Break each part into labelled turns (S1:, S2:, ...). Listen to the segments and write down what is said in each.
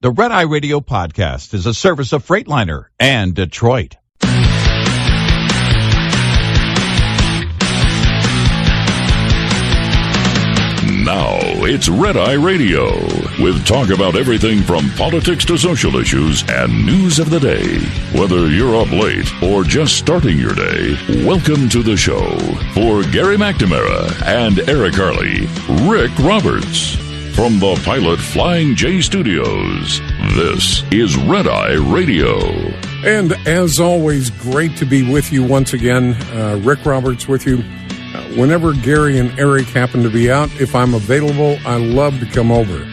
S1: The Red Eye Radio podcast is a service of Freightliner and Detroit.
S2: Now it's Red Eye Radio with talk about everything from politics to social issues and news of the day. Whether you're up late or just starting your day, welcome to the show. For Gary McNamara and Eric Harley, Rick Roberts. From the Pilot Flying J Studios, this is Red Eye Radio.
S3: And as always, great to be with you once again. Rick Roberts with you. Whenever Gary and Eric happen to be out, if I'm available, I love to come over.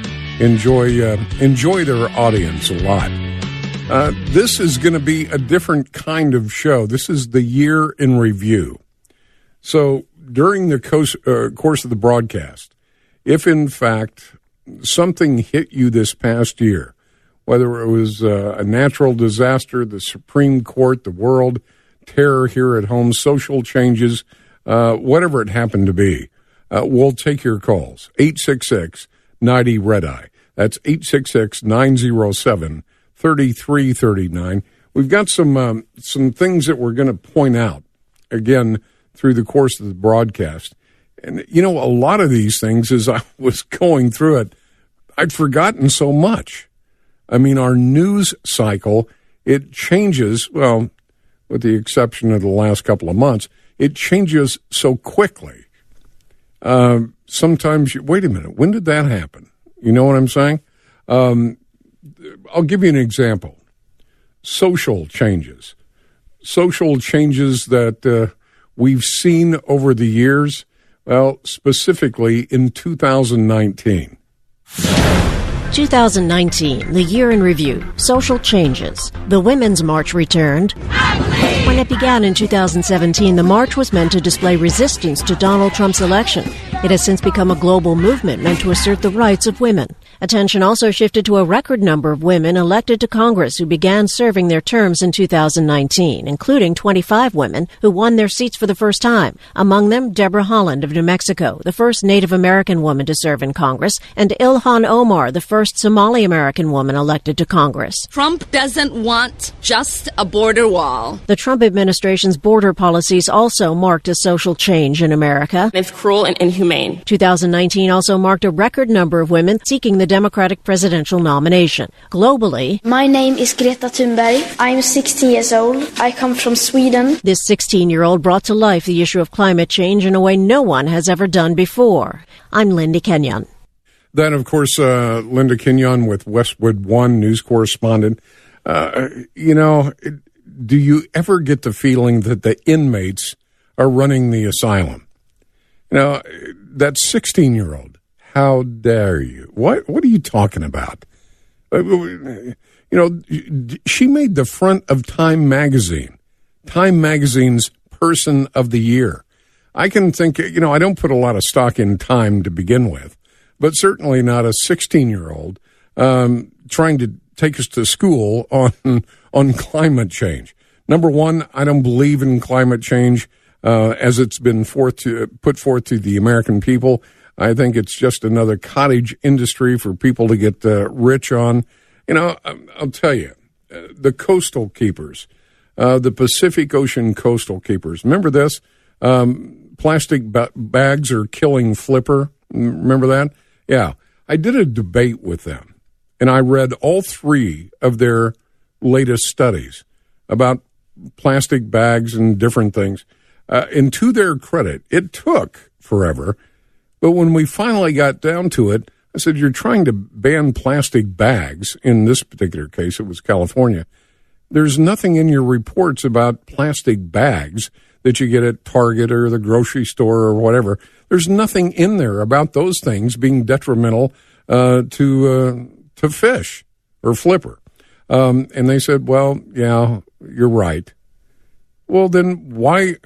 S3: Enjoy their audience a lot. This is going to be a different kind of show. This is the year in review. So during the course of the broadcast, if in fact something hit you this past year, whether it was a natural disaster, the Supreme Court, the world, terror here at home, social changes, whatever it happened to be, we'll take your calls. 866-90-RED-EYE. That's 866-907-3339. We've got some things that we're going to point out, again, through the course of the broadcast. And, you know, a lot of these things, as I was going through it, I'd forgotten so much. I mean, our news cycle, it changes, well, with the exception of the last couple of months, it changes so quickly. Sometimes, wait a minute, when did that happen? You know what I'm saying? I'll give you an example. Social changes. Social changes that we've seen over the years. Well, specifically in 2019.
S4: 2019, the year in review. Social changes. The Women's March returned. When it began in 2017, the march was meant to display resistance to Donald Trump's election. It has since become a global movement meant to assert the rights of women. Attention also shifted to a record number of women elected to Congress who began serving their terms in 2019, including 25 women who won their seats for the first time. Among them, Deborah Holland of New Mexico, the first Native American woman to serve in Congress, and Ilhan Omar, the first Somali American woman elected to Congress.
S5: Trump doesn't want just a border wall.
S4: The Trump administration's border policies also marked a social change in America.
S5: It's cruel and inhumane.
S4: 2019 also marked a record number of women seeking the Democratic presidential nomination. Globally,
S6: my name is Greta Thunberg. I'm 16 years old. I come from Sweden.
S4: This 16-year-old brought to life the issue of climate change in a way no one has ever done before. I'm Linda Kenyon.
S3: Then, of course, Linda Kenyon with Westwood One news correspondent. You know, do you ever get the feeling that the inmates are running the asylum? You know, that 16-year-old, how dare you? What are you talking about? You know, she made the front of Time Magazine's Person of the Year. I can think, you know, I don't put a lot of stock in Time to begin with, but certainly not a 16-year-old trying to take us to school on climate change. Number one, I don't believe in climate change as it's been put forth to the American people. I think it's just another cottage industry for people to get rich on. You know, I'll tell you, the coastal keepers, the Pacific Ocean coastal keepers. Remember this? Plastic bags are killing Flipper. Remember that? Yeah. I did a debate with them, and I read all three of their latest studies about plastic bags and different things. And to their credit, it took forever. But when we finally got down to it, I said, you're trying to ban plastic bags. In this particular case, it was California. There's nothing in your reports about plastic bags that you get at Target or the grocery store or whatever. There's nothing in there about those things being detrimental to fish or flipper. And they said, well, yeah, you're right. Well, then why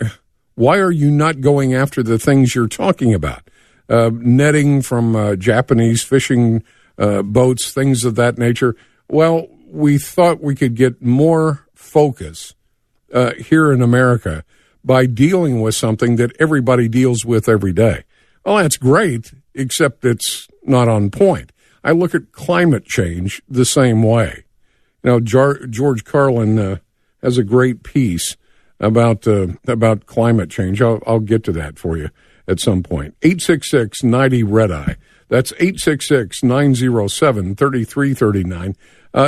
S3: are you not going after the things you're talking about? Netting from Japanese fishing boats, things of that nature. Well, we thought we could get more focus here in America by dealing with something that everybody deals with every day. Well, that's great, except it's not on point. I look at climate change the same way. George Carlin has a great piece about climate change. I'll get to that for you at some point. 866-90-RED-EYE. That's 866-907-3339.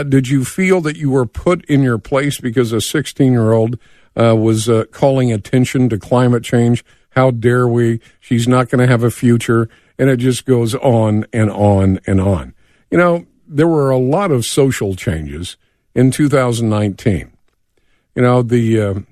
S3: Did you feel that you were put in your place because a 16-year-old was calling attention to climate change? How dare we? She's not going to have a future. And it just goes on and on and on. There were a lot of social changes in 2019. The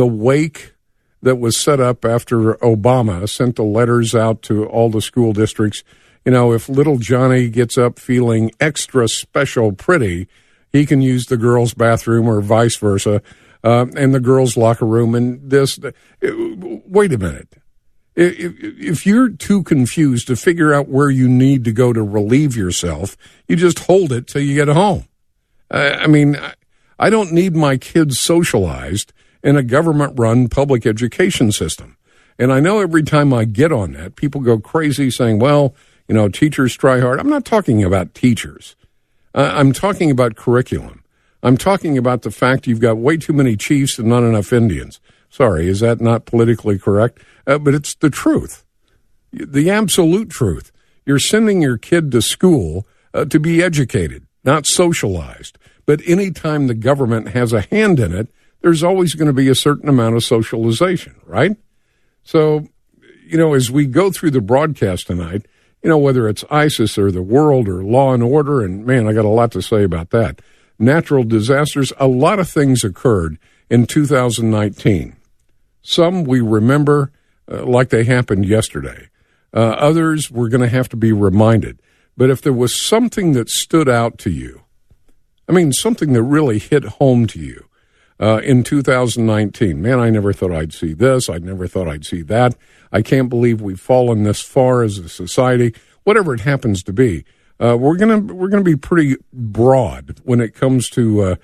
S3: wake that was set up after Obama sent the letters out to all the school districts. If little Johnny gets up feeling extra special pretty, he can use the girls' bathroom or vice versa, and the girls' locker room. And wait a minute. If you're too confused to figure out where you need to go to relieve yourself, you just hold it till you get home. I don't need my kids socialized in a government-run public education system. And I know every time I get on that, people go crazy saying, well, teachers try hard. I'm not talking about teachers. I'm talking about curriculum. I'm talking about the fact you've got way too many chiefs and not enough Indians. Sorry, is that not politically correct? But it's the truth, the absolute truth. You're sending your kid to school to be educated, not socialized. But anytime the government has a hand in it, there's always going to be a certain amount of socialization, right? So, as we go through the broadcast tonight, whether it's ISIS or the world or law and order, and man, I got a lot to say about that. Natural disasters, a lot of things occurred in 2019. Some we remember like they happened yesterday. Others we're going to have to be reminded. But if there was something that stood out to you, something that really hit home to you in 2019, man, I never thought I'd see this. I never thought I'd see that. I can't believe we've fallen this far as a society. Whatever it happens to be, we're gonna be pretty broad when it comes to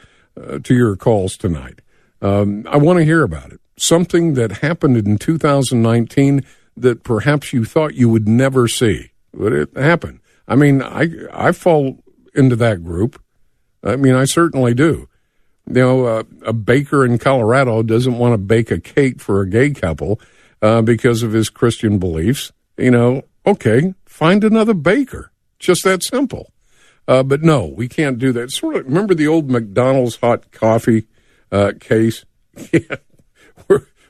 S3: your calls tonight. I want to hear about it. Something that happened in 2019 that perhaps you thought you would never see, but it happened. I fall into that group. I certainly do. A baker in Colorado doesn't want to bake a cake for a gay couple because of his Christian beliefs. Okay, find another baker. Just that simple. But no, we can't do that. Remember the old McDonald's hot coffee case? Yeah.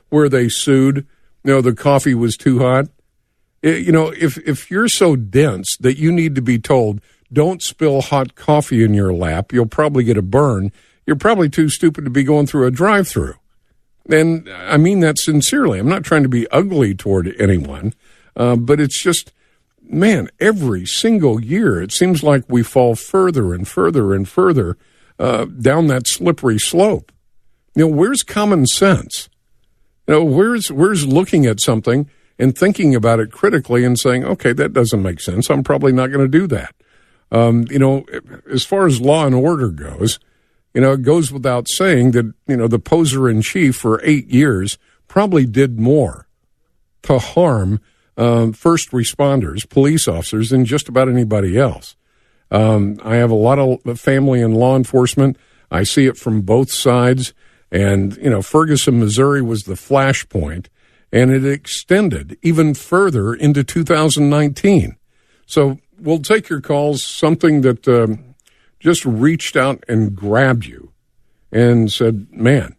S3: Where they sued, the coffee was too hot. If you're so dense that you need to be told, don't spill hot coffee in your lap, you'll probably get a burn. You're probably too stupid to be going through a drive-through. And I mean that sincerely. I'm not trying to be ugly toward anyone, but it's just, man, every single year it seems like we fall further and further and further down that slippery slope. Where's common sense? Where's looking at something and thinking about it critically and saying, okay, that doesn't make sense. I'm probably not going to do that. As far as law and order goes, it goes without saying that, the poser in chief for 8 years probably did more to harm first responders, police officers, than just about anybody else. I have a lot of family in law enforcement. I see it from both sides. And, Ferguson, Missouri was the flashpoint, and it extended even further into 2019. So we'll take your calls, something that just reached out and grabbed you and said, man,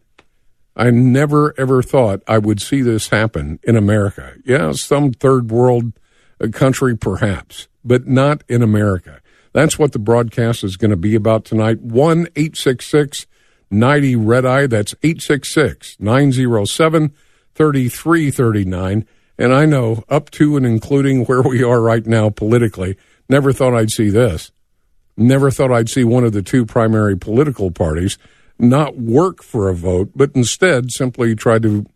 S3: I never, ever thought I would see this happen in America. Yeah, some third world country perhaps, but not in America. That's what the broadcast is going to be about tonight. 1-866-90-RED-EYE. That's 866-907-3339. And I know up to and including where we are right now politically, never thought I'd see this. Never thought I'd see one of the two primary political parties not work for a vote, but instead simply try to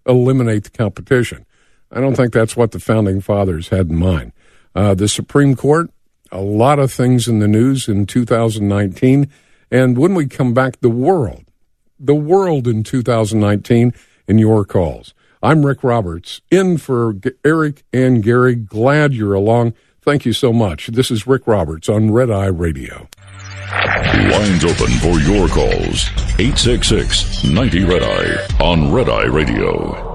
S3: eliminate the competition. I don't think that's what the Founding Fathers had in mind. The Supreme Court, a lot of things in the news in 2019. And when we come back, the world in 2019 in your calls. I'm Rick Roberts, in for Eric and Gary. Glad you're along. Thank you so much. This is Rick Roberts on Red Eye Radio.
S2: Lines open for your calls. 866-90-RED-EYE on Red Eye Radio.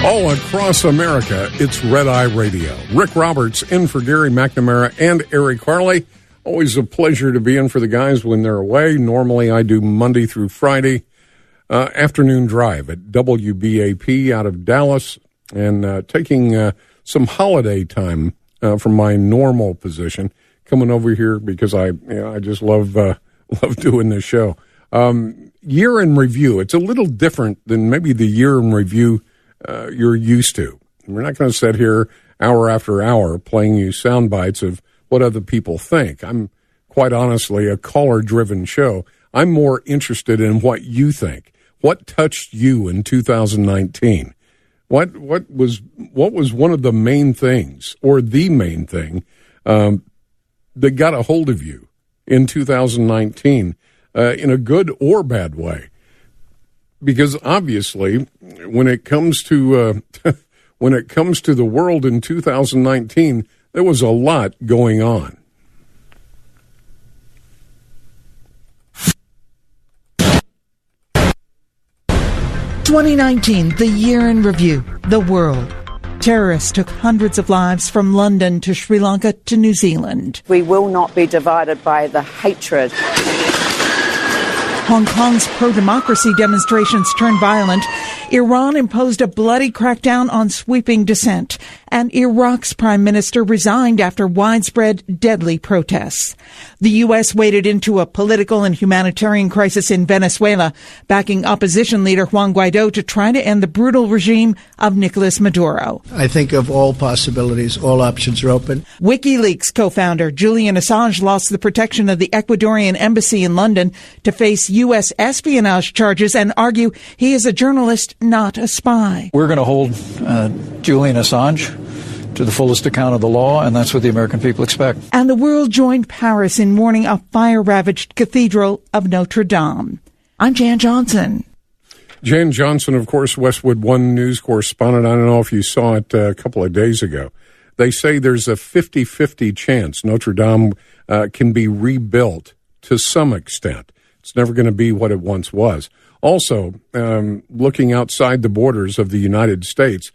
S3: All across America, it's Red Eye Radio. Rick Roberts in for Gary McNamara and Eric Harley. Always a pleasure to be in for the guys when they're away. Normally I do Monday through Friday afternoon drive at WBAP out of Dallas, and taking some holiday time from my normal position, coming over here because I just love doing this show. Year in review. It's a little different than maybe the year in review you're used to. We're not going to sit here hour after hour playing you sound bites of what other people think. I'm quite honestly a caller-driven show. I'm more interested in what you think. What touched you in 2019? What was one of the main things, or the main thing, that got a hold of you in 2019 in a good or bad way? Because obviously, when it comes to the world in 2019, there was a lot going on.
S7: "2019, the year in review, the world. Terrorists took hundreds of lives from London to Sri Lanka to New Zealand.
S8: We will not be divided by the hatred.
S7: Hong Kong's pro-democracy demonstrations turned violent. Iran imposed a bloody crackdown on sweeping dissent. And Iraq's prime minister resigned after widespread deadly protests. The U.S. waded into a political and humanitarian crisis in Venezuela, backing opposition leader Juan Guaido to try to end the brutal regime of Nicolas Maduro.
S9: I think of all possibilities, all options are open.
S7: WikiLeaks co-founder Julian Assange lost the protection of the Ecuadorian embassy in London to face U.S. espionage charges and argue he is a journalist, not a spy.
S10: We're going to hold Julian Assange to the fullest account of the law, and that's what the American people expect.
S7: And the world joined Paris in mourning a fire-ravaged cathedral of Notre Dame. I'm Jan Johnson.
S3: Jan Johnson, of course, Westwood One News correspondent. I don't know if you saw it a couple of days ago. They say there's a 50-50 chance Notre Dame can be rebuilt to some extent. It's never going to be what it once was. Also, looking outside the borders of the United States,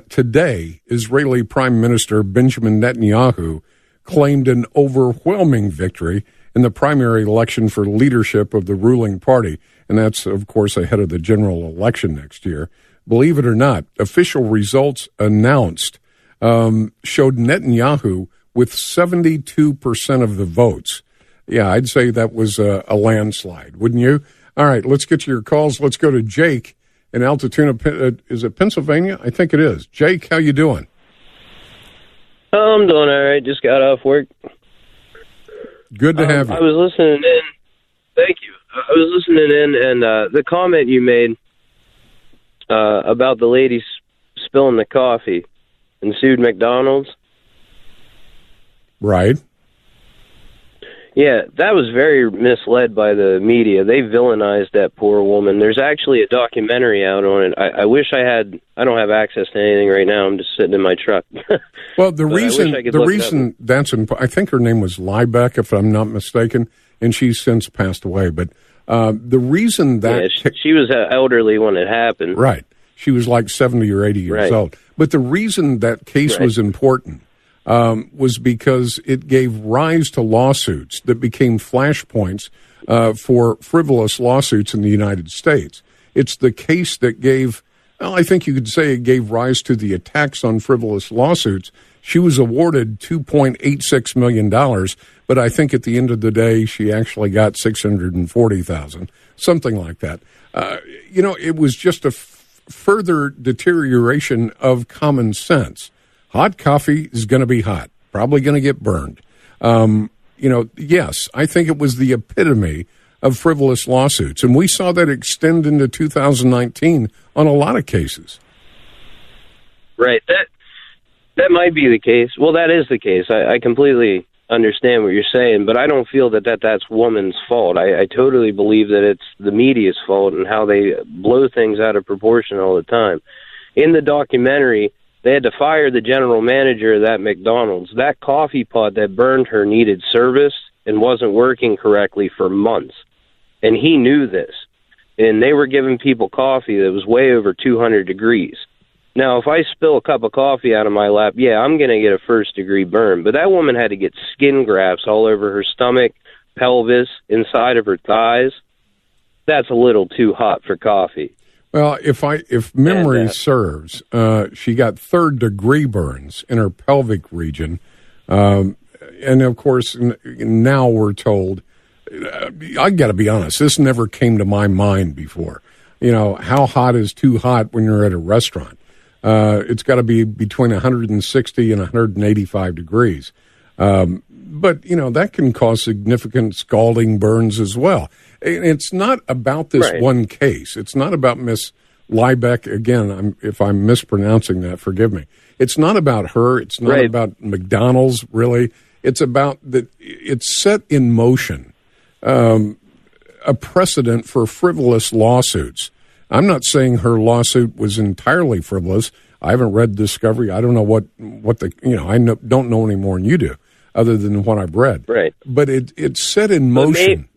S3: today, Israeli Prime Minister Benjamin Netanyahu claimed an overwhelming victory in the primary election for leadership of the ruling party, and that's, of course, ahead of the general election next year. Believe it or not, official results announced showed Netanyahu with 72% of the votes. Yeah, I'd say that was a landslide, wouldn't you? All right, let's get to your calls. Let's go to Jake in Altoona. Is it Pennsylvania? I think it is. Jake, how you doing?
S11: I'm doing all right. Just got off work.
S3: Good to have you.
S11: I was listening in. Thank you. I was listening in, and the comment you made about the lady spilling the coffee and sued McDonald's.
S3: Right.
S11: Yeah, that was very misled by the media. They villainized that poor woman. There's actually a documentary out on it. I wish I had. I don't have access to anything right now. I'm just sitting in my truck.
S3: Well, the reason that's I think her name was Liebeck, if I'm not mistaken, and she's since passed away. But the reason that
S11: she was elderly when it happened.
S3: Right. She was like 70 or 80 years old. But the reason that case was important was because it gave rise to lawsuits that became flashpoints for frivolous lawsuits in the United States. It's the case that gave, well, I think you could say it gave rise to the attacks on frivolous lawsuits. She was awarded $2.86 million, but I think at the end of the day, she actually got $640,000, something like that. It was just a further deterioration of common sense. Hot coffee is going to be hot, probably going to get burned. Yes, I think it was the epitome of frivolous lawsuits, and we saw that extend into 2019 on a lot of cases.
S11: Right. That might be the case. Well, that is the case. I completely understand what you're saying, but I don't feel that's woman's fault. I totally believe that it's the media's fault and how they blow things out of proportion all the time. In the documentary, they had to fire the general manager of that McDonald's. That coffee pot that burned her needed service and wasn't working correctly for months. And he knew this. And they were giving people coffee that was way over 200 degrees. Now, if I spill a cup of coffee out of my lap, yeah, I'm going to get a first-degree burn. But that woman had to get skin grafts all over her stomach, pelvis, inside of her thighs. That's a little too hot for coffee.
S3: Well, if memory serves, she got third-degree burns in her pelvic region. And, of course, now we're told, I got to be honest, this never came to my mind before. You know, how hot is too hot when you're at a restaurant? It's got to be between 160 and 185 degrees. But, you know, that can cause significant scalding burns as well. It's not about this one case. It's not about Miss Liebeck. Again, if I'm mispronouncing that, forgive me. It's not about her. It's not about McDonald's, really. It's about that it's set in motion a precedent for frivolous lawsuits. I'm not saying her lawsuit was entirely frivolous. I haven't read Discovery. I don't know what I don't know any more than you do, other than what I've read.
S11: Right.
S3: But it's set in motion.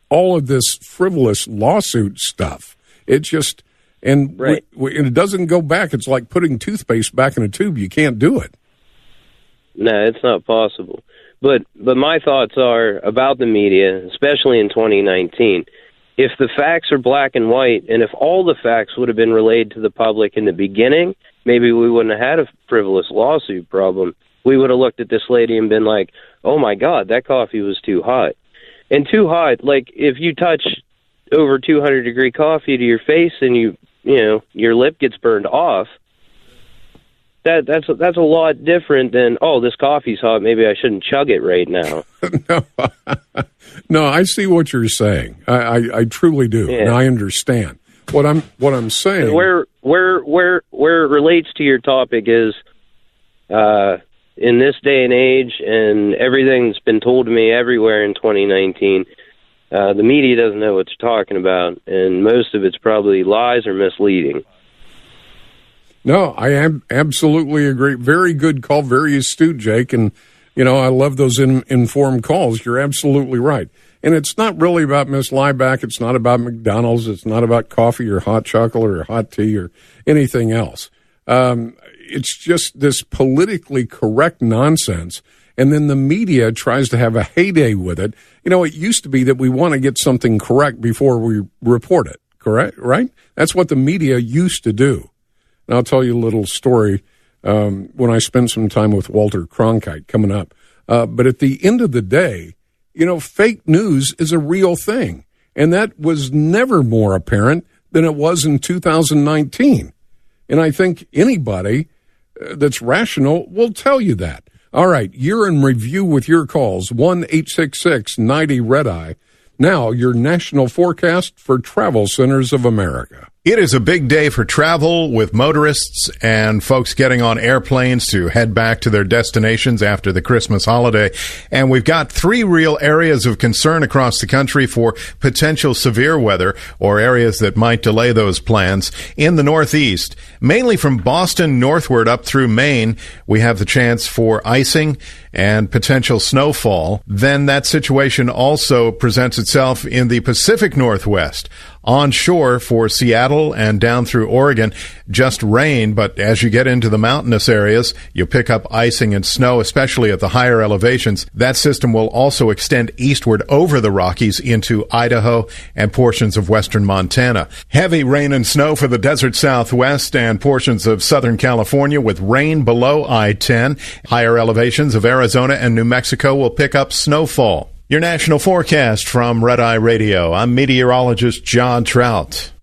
S3: All of this frivolous lawsuit stuff. It just and it doesn't go back. It's like putting toothpaste back in a tube. You can't do it.
S11: No, it's not possible. But my thoughts are about the media, especially in 2019. If the facts are black and white, and if all the facts would have been relayed to the public in the beginning, maybe we wouldn't have had a frivolous lawsuit problem. We would have looked at this lady and been like, oh, my God, that coffee was too hot. And too hot, like if you touch over 200-degree coffee to your face and your lip gets burned off, that's a lot different than, oh, this coffee's hot, maybe I shouldn't chug it right now.
S3: No, I see what you're saying. I truly do, and I understand. What I'm saying.
S11: Where it relates to your topic is, in this day and age, and everything's been told to me everywhere in 2019, the media doesn't know what they're talking about, and most of it's probably lies or misleading.
S3: No, I absolutely agree. Very good call, very astute, Jake, and I love those informed calls. You're absolutely right. And it's not really about Miss Liebeck. It's not about McDonald's. It's not about coffee or hot chocolate or hot tea or anything else. It's just this politically correct nonsense. And then the media tries to have a heyday with it. It used to be that we want to get something correct before we report it, correct? Right? That's what the media used to do. And I'll tell you a little story when I spent some time with Walter Cronkite coming up. But at the end of the day, fake news is a real thing. And that was never more apparent than it was in 2019. And I think anybody that's rational will tell you that. All right, you're in review with your calls, 1-866-90-RED-EYE. Now, your national forecast for Travel Centers of America.
S12: It is a big day for travel with motorists and folks getting on airplanes to head back to their destinations after the Christmas holiday. And we've got 3 real areas of concern across the country for potential severe weather or areas that might delay those plans. In the Northeast, mainly from Boston northward up through Maine, we have the chance for icing and potential snowfall. Then that situation also presents itself in the Pacific Northwest. Onshore for Seattle and down through Oregon, just rain, but as you get into the mountainous areas, you'll pick up icing and snow, especially at the higher elevations. That system will also extend eastward over the Rockies into Idaho and portions of western Montana. Heavy rain and snow for the desert Southwest and portions of Southern California with rain below I-10. Higher elevations of Arizona and New Mexico will pick up snowfall. Your national forecast from Red Eye Radio. I'm meteorologist John Trout.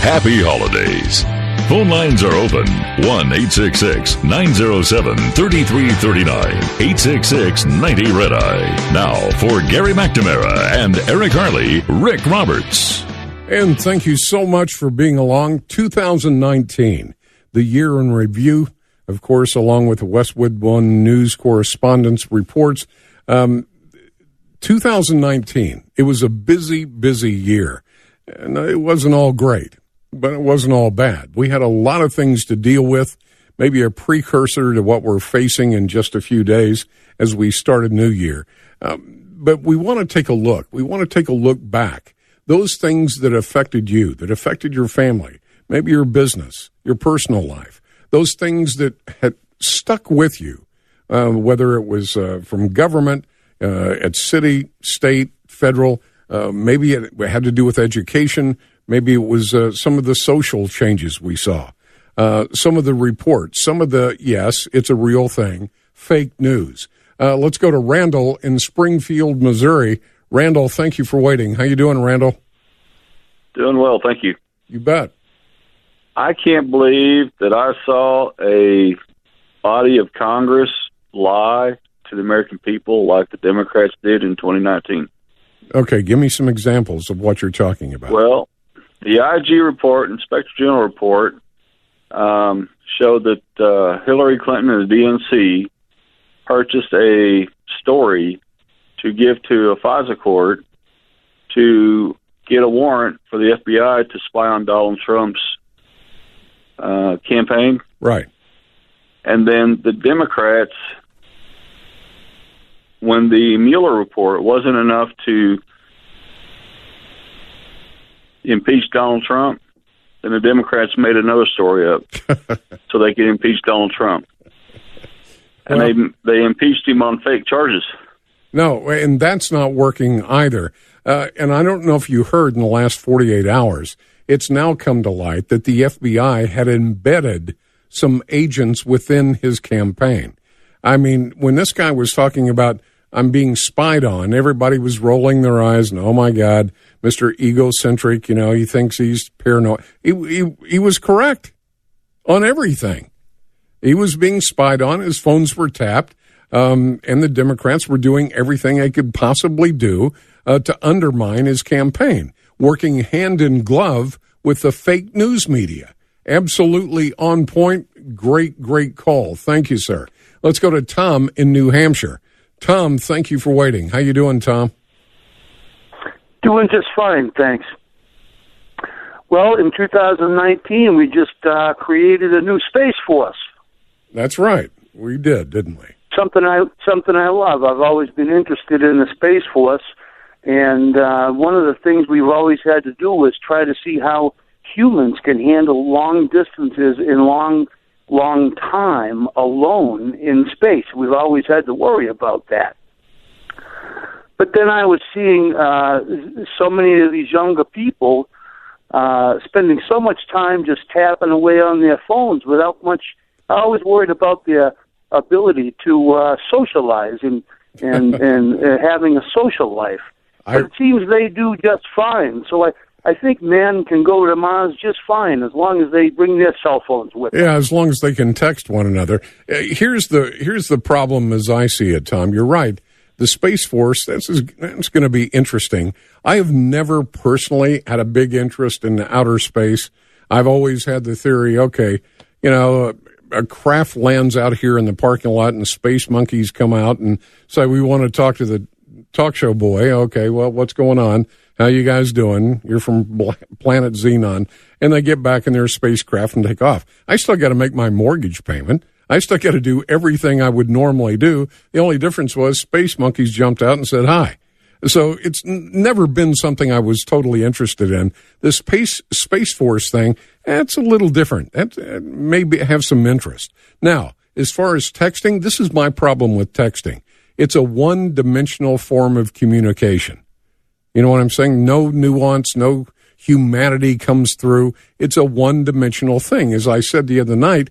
S2: happy holidays. Phone lines are open. 1-866-907-3339. 866-90-RED-EYE. Now for Gary McNamara and Eric Harley, Rick Roberts.
S3: And thank you so much for being along. 2019, the year in review, of course, along with the Westwood One News correspondence reports. 2019, it was a busy, busy year. And it wasn't all great, but it wasn't all bad. We had a lot of things to deal with, maybe a precursor to what we're facing in just a few days as we start a new year. But we want to take a look. We want to take a look back. Those things that affected you, that affected your family, maybe your business, your personal life, those things that had stuck with you, whether it was from government, at city, state, federal, maybe it had to do with education. Maybe it was some of the social changes we saw, some of the reports, some of the, yes, it's a real thing, fake news. Let's go to Randall in Springfield, Missouri. Randall, thank you for waiting. How you doing, Randall?
S13: Doing well, thank you.
S3: You bet.
S13: I can't believe that I saw a body of Congress lie to the American people like the Democrats did in 2019.
S3: Okay, give me some examples of what you're talking about.
S13: Well, the IG report, Inspector General report, showed that Hillary Clinton and the DNC purchased a story to give to a FISA court to get a warrant for the FBI to spy on Donald Trump's campaign.
S3: Right.
S13: And then the Democrats, when the Mueller report wasn't enough to impeach Donald Trump, then the Democrats made another story up so they could impeach Donald Trump. And they impeached him on fake charges.
S3: No, and that's not working either. And I don't know if you heard in the last 48 hours, it's now come to light that the FBI had embedded some agents within his campaign. I mean, when this guy was talking about, I'm being spied on, everybody was rolling their eyes and, oh my God, Mr. Egocentric, he thinks he's paranoid. He was correct on everything. He was being spied on. His phones were tapped. And the Democrats were doing everything they could possibly do to undermine his campaign, working hand in glove with the fake news media. Absolutely on point. Great, great call. Thank you, sir. Let's go to Tom in New Hampshire. Tom, thank you for waiting. How you doing, Tom?
S14: Doing just fine, thanks. Well, in 2019, we just created a new Space Force.
S3: That's right. We did, didn't we?
S14: Something I love. I've always been interested in the Space Force, and one of the things we've always had to do is try to see how humans can handle long distances in long time alone in space. We've always had to worry about that. But then I was seeing so many of these younger people spending so much time just tapping away on their phones without much. I always worried about their ability to socialize and having a social life. But it seems they do just fine. So I think man can go to Mars just fine as long as they bring their cell phones with them.
S3: Yeah, as long as they can text one another. Here's the problem as I see it, Tom. You're right. The Space Force, that's going to be interesting. I have never personally had a big interest in outer space. I've always had the theory, okay, a craft lands out here in the parking lot and space monkeys come out and say, we want to talk to the talk show boy. Okay, well, what's going on? How you guys doing? You're from planet Xenon. And they get back in their spacecraft and take off. I still got to make my mortgage payment. I still got to do everything I would normally do. The only difference was space monkeys jumped out and said hi. So it's never been something I was totally interested in. The Space Force thing, that's a little different. That maybe have some interest. Now, as far as texting, this is my problem with texting. It's a one-dimensional form of communication. You know what I'm saying? No nuance, no humanity comes through. It's a one-dimensional thing. As I said the other night,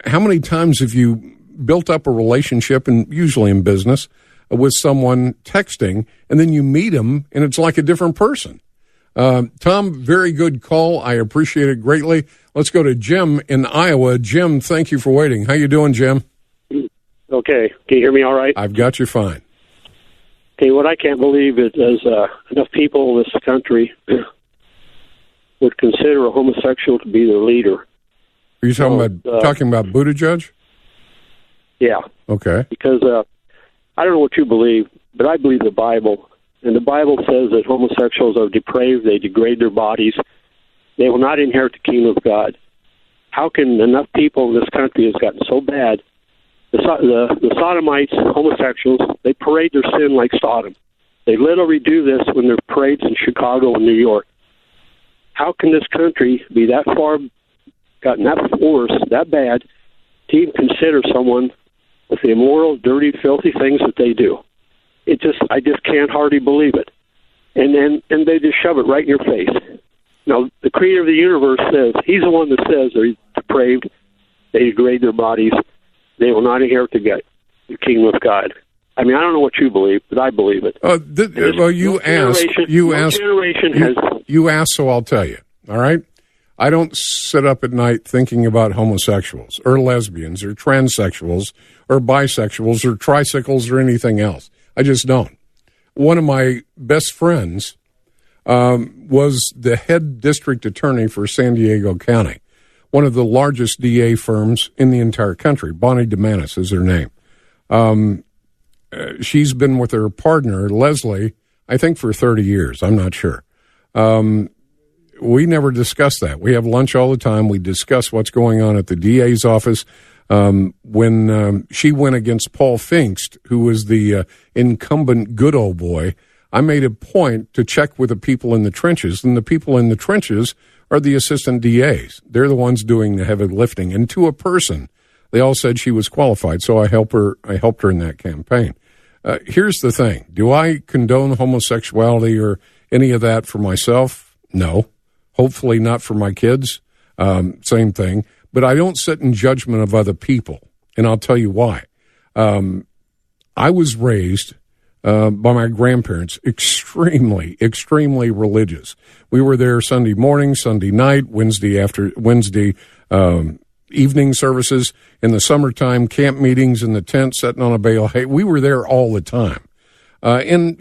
S3: how many times have you built up a relationship, and usually in business, with someone texting, and then you meet them, and it's like a different person? Tom, very good call. I appreciate it greatly. Let's go to Jim in Iowa. Jim, thank you for waiting. How you doing, Jim?
S15: Okay. Can you hear me all right?
S3: I've got you fine.
S15: Okay, what I can't believe is enough people in this country would consider a homosexual to be their leader.
S3: Are you talking about Buttigieg?
S15: Yeah.
S3: Okay.
S15: Because I don't know what you believe, but I believe the Bible. And the Bible says that homosexuals are depraved, they degrade their bodies, they will not inherit the kingdom of God. How can enough people in this country has gotten so bad? The Sodomites, homosexuals, they parade their sin like Sodom. They literally do this when there are parades in Chicago and New York. How can this country be that far, gotten that worse, that bad, to even consider someone with the immoral, dirty, filthy things that they do? I just can't hardly believe it. And they just shove it right in your face. Now, the creator of the universe says, he's the one that says they're depraved, they degrade their bodies, they will not inherit the kingdom of God. I mean, I don't know what you believe, but I believe it.
S3: Well, you asked, so I'll tell you. All right? I don't sit up at night thinking about homosexuals or lesbians or transsexuals or bisexuals or tricycles or anything else. I just don't. One of my best friends was the head district attorney for San Diego County, one of the largest DA firms in the entire country. Bonnie DeManis is her name. She's been with her partner, Leslie, I think for 30 years. I'm not sure. We never discuss that. We have lunch all the time. We discuss what's going on at the DA's office. When she went against Paul Pfingst, who was the incumbent good old boy, I made a point to check with the people in the trenches, and the people in the trenches are the assistant DAs. They're the ones doing the heavy lifting. And to a person, they all said she was qualified, so I helped her in that campaign. Here's the thing. Do I condone homosexuality or any of that for myself? No. Hopefully not for my kids. Same thing. But I don't sit in judgment of other people, and I'll tell you why. I was raised by my grandparents, extremely, extremely religious. We were there Sunday morning, Sunday night, Wednesday evening services, in the summertime, camp meetings in the tent, sitting on a bale. Hey, we were there all the time. And,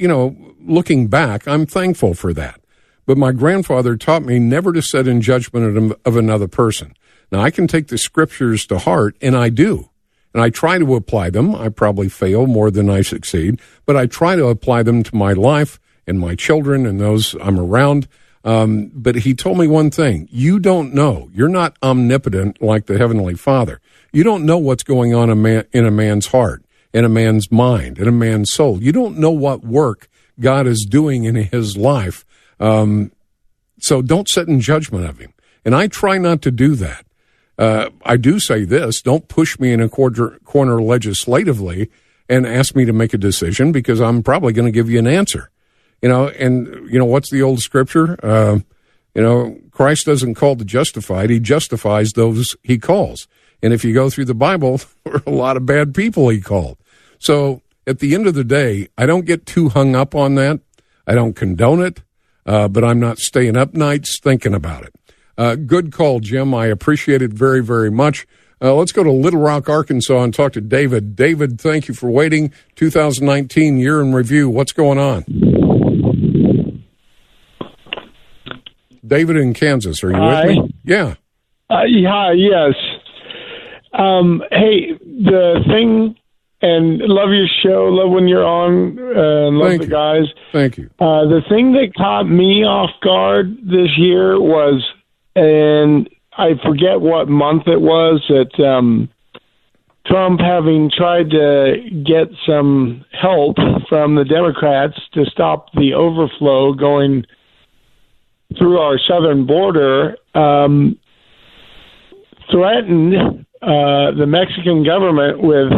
S3: looking back, I'm thankful for that. But my grandfather taught me never to sit in judgment of another person. Now, I can take the scriptures to heart, and I do. And I try to apply them. I probably fail more than I succeed, but I try to apply them to my life and my children and those I'm around. But he told me one thing. You don't know. You're not omnipotent like the Heavenly Father. You don't know what's going on in a man's heart, in a man's mind, in a man's soul. You don't know what work God is doing in his life. So don't sit in judgment of him. And I try not to do that. I do say this, don't push me in a corner legislatively and ask me to make a decision, because I'm probably going to give you an answer. What's the old scripture? Christ doesn't call the justified. He justifies those he calls. And if you go through the Bible, there are a lot of bad people he called. So at the end of the day, I don't get too hung up on that. I don't condone it, but I'm not staying up nights thinking about it. Good call, Jim. I appreciate it very, very much. Let's go to Little Rock, Arkansas, and talk to David. David, thank you for waiting. 2019 year in review. What's going on? David in Kansas, are you with me? Yeah.
S16: Yes. Hey, the thing, and love your show, love when you're on, love the guys.
S3: Thank you.
S16: The thing that caught me off guard this year was, and I forget what month it was, that Trump, having tried to get some help from the Democrats to stop the overflow going through our southern border, threatened the Mexican government with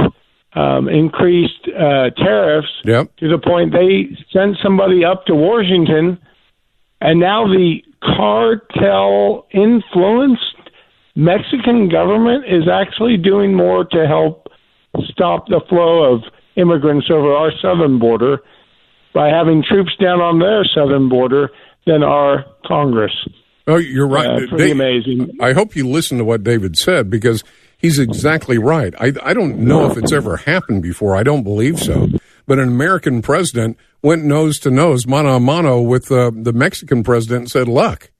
S16: increased tariffs to the point they sent somebody up to Washington, and now the cartel-influenced Mexican government is actually doing more to help stop the flow of immigrants over our southern border by having troops down on their southern border than our Congress.
S3: Oh, you're right.
S16: Pretty amazing.
S3: I hope you listen to what David said, because he's exactly right. I don't know if it's ever happened before. I don't believe so. But an American president went nose to nose, mano a mano, with the Mexican president and said, look,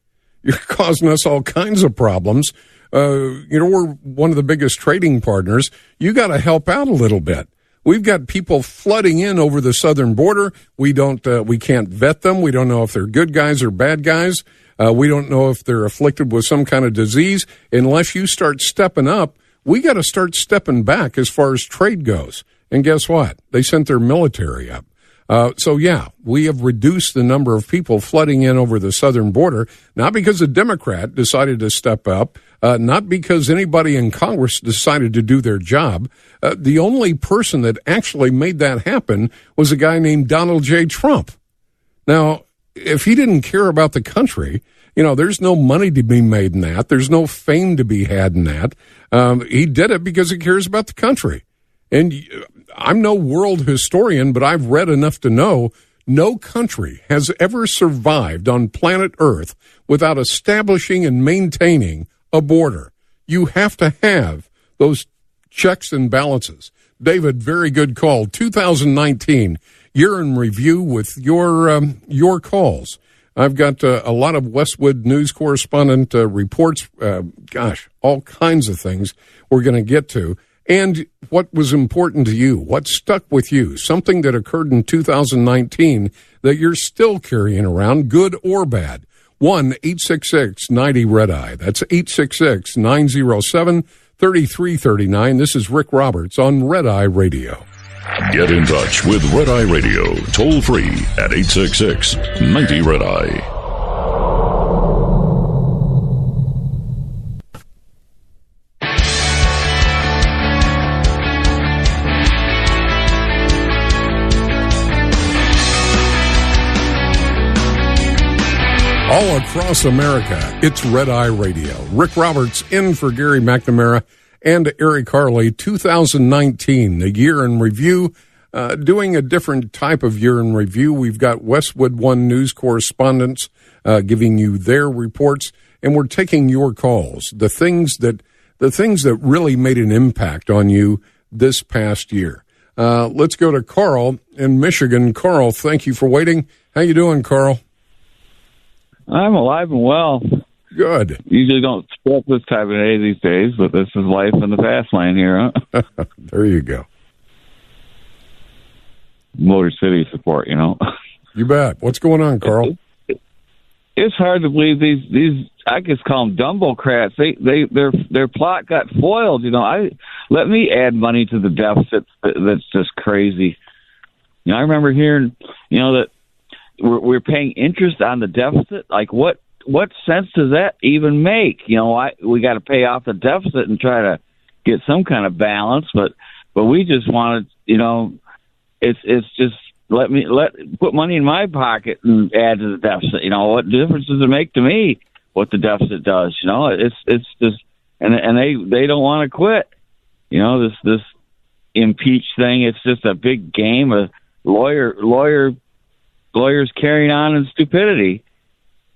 S3: you're causing us all kinds of problems. We're one of the biggest trading partners. You got to help out a little bit. We've got people flooding in over the southern border. We can't vet them. We don't know if they're good guys or bad guys. We don't know if they're afflicted with some kind of disease. Unless you start stepping up, we got to start stepping back as far as trade goes. And guess what? They sent their military up. We have reduced the number of people flooding in over the southern border, not because a Democrat decided to step up, not because anybody in Congress decided to do their job. The only person that actually made that happen was a guy named Donald J. Trump. Now, if he didn't care about the country, there's no money to be made in that. There's no fame to be had in that. He did it because he cares about the country. And I'm no world historian, but I've read enough to know no country has ever survived on planet Earth without establishing and maintaining a border. You have to have those checks and balances. David, very good call. 2019, year in review with your calls. I've got a lot of Westwood News correspondent reports, all kinds of things we're going to get to. And what was important to you, what stuck with you, something that occurred in 2019 that you're still carrying around, good or bad. 1-866-90-RED-EYE. That's 866-907-3339. This is Rick Roberts on Red Eye Radio.
S2: Get in touch with Red Eye Radio, toll free at 866-90-RED-EYE.
S3: All across America, it's Red Eye Radio. Rick Roberts in for Gary McNamara and Eric Harley. 2019, the year in review, doing a different type of year in review. We've got Westwood One News correspondents giving you their reports, and we're taking your calls, the things that really made an impact on you this past year. Let's go to Carl in Michigan. Carl, thank you for waiting. How you doing, Carl?
S17: I'm alive and well.
S3: Good.
S17: Usually don't expect this type of day these days, but this is life in the fast lane here, huh?
S3: There you go.
S17: Motor City support,
S3: You bet. What's going on, Carl?
S17: It's hard to believe these I just call them Dumbocrats. Their plot got foiled, let me add money to the deficit. That's just crazy. I remember hearing, that we're paying interest on the deficit. Like, what sense does that even make? We got to pay off the deficit and try to get some kind of balance, but we just want to, it's just put money in my pocket and add to the deficit. What difference does it make to me what the deficit does? It's just, and they don't want to quit. This impeach thing. It's just a big game of lawyers carrying on in stupidity.